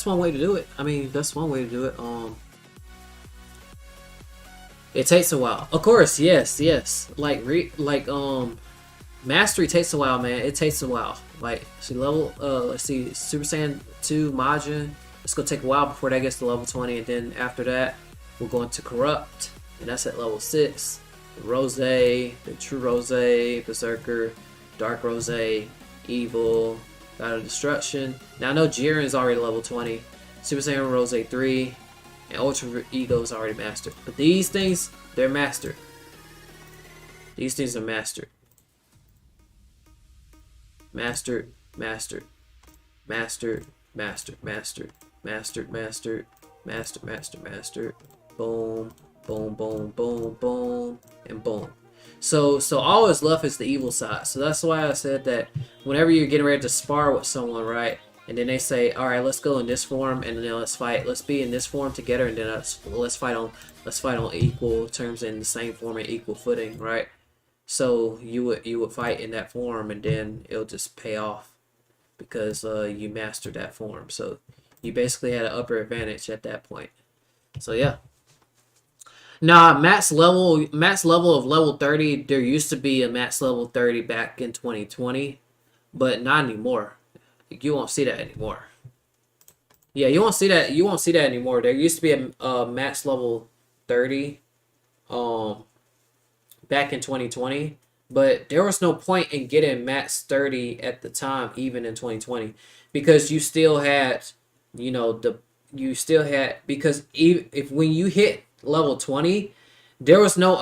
one way to do it. I mean, that's one way to do it. It takes a while, of course. Yes. Mastery takes a while, man. It takes a while. Like, see, let's see, Super Saiyan 2 Majin. It's gonna take a while before that gets to level 20, and then after that, we're going to Corrupt, and that's at level 6. Rose, the True Rose, Berserker, Dark Rose, Evil, God of Destruction. Now I know Jiren's already level 20. Super Saiyan Rose 3. And Ultra Ego is already mastered. But these things, they're mastered. These things are mastered. Mastered. Boom, boom, boom, boom, boom, and boom. So all is left is the evil side. So that's why I said that whenever you're getting ready to spar with someone, right? And then they say, all right, let's go in this form, and then let's fight. Let's be in this form together, and then let's fight on equal terms, in the same form and equal footing, right? So you would fight in that form, and then it'll just pay off because you mastered that form. So you basically had an upper advantage at that point. So yeah. Now max level of level 30. There used to be a max level 30 back in 2020, but not anymore. You won't see that anymore. Yeah, you won't see that. You won't see that anymore. There used to be a max level 30, back in 2020, but there was no point in getting max 30 at the time, even in 2020, because you still had, you know, because if when you hit level 20, there was no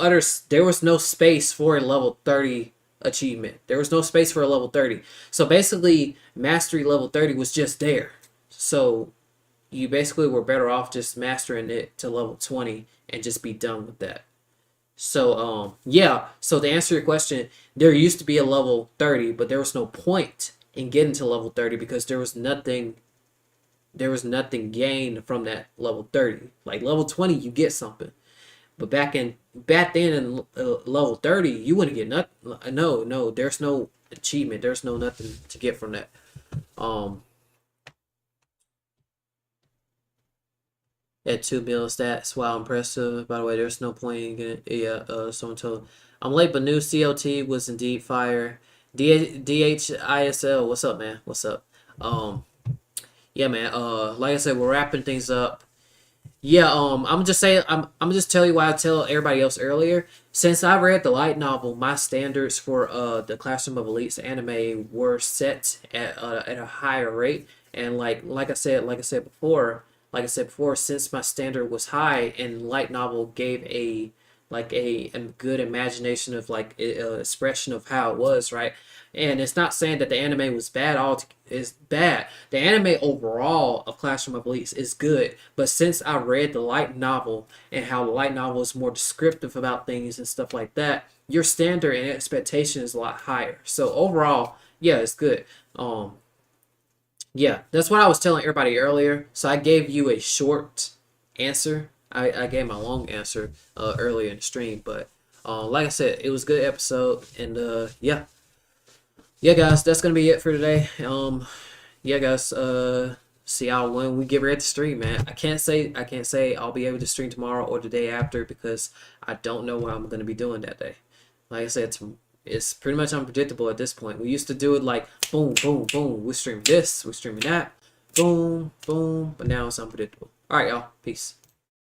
space for a level 30 achievement. There was no space for a level 30. So basically mastery level 30 was just there. So you basically were better off just mastering it to level 20 and just be done with that. So yeah, so to answer your question, there used to be a level 30, but there was no point in getting to level 30 because there was nothing gained from that level 30. Like level 20 you get something. But back then in level 30, you wouldn't get nothing. No, there's no achievement. There's no nothing to get from that. At 2 mil stats, wow, impressive. By the way, there's no point in getting. Yeah, someone told. I'm late, but new COT was indeed fire. DHISL, what's up, man? What's up? Yeah, man. Like I said, we're wrapping things up. Yeah, I'm just tell you what I tell everybody else earlier. Since I read the light novel, my standards for the Classroom of Elites anime were set at a higher rate. And like I said before, since my standard was high and light novel gave a like a good imagination of like expression of how it was, right? And it's not saying that the anime was bad. It's bad. The anime overall of Classroom of Elites is good, but since I read the light novel and how the light novel is more descriptive about things and stuff like that, your standard and expectation is a lot higher. So overall, yeah, it's good. Yeah, that's what I was telling everybody earlier. So I gave you a short answer. I gave my long answer earlier in the stream, but like I said, it was a good episode, and yeah, guys, that's gonna be it for today. Yeah, guys, see y'all when we get ready to stream, man. I can't say I'll be able to stream tomorrow or the day after because I don't know what I'm gonna be doing that day. Like I said, it's pretty much unpredictable at this point. We used to do it like boom, boom, boom. We're streaming this, we're streaming that, boom, boom, but now it's unpredictable. All right, y'all, peace.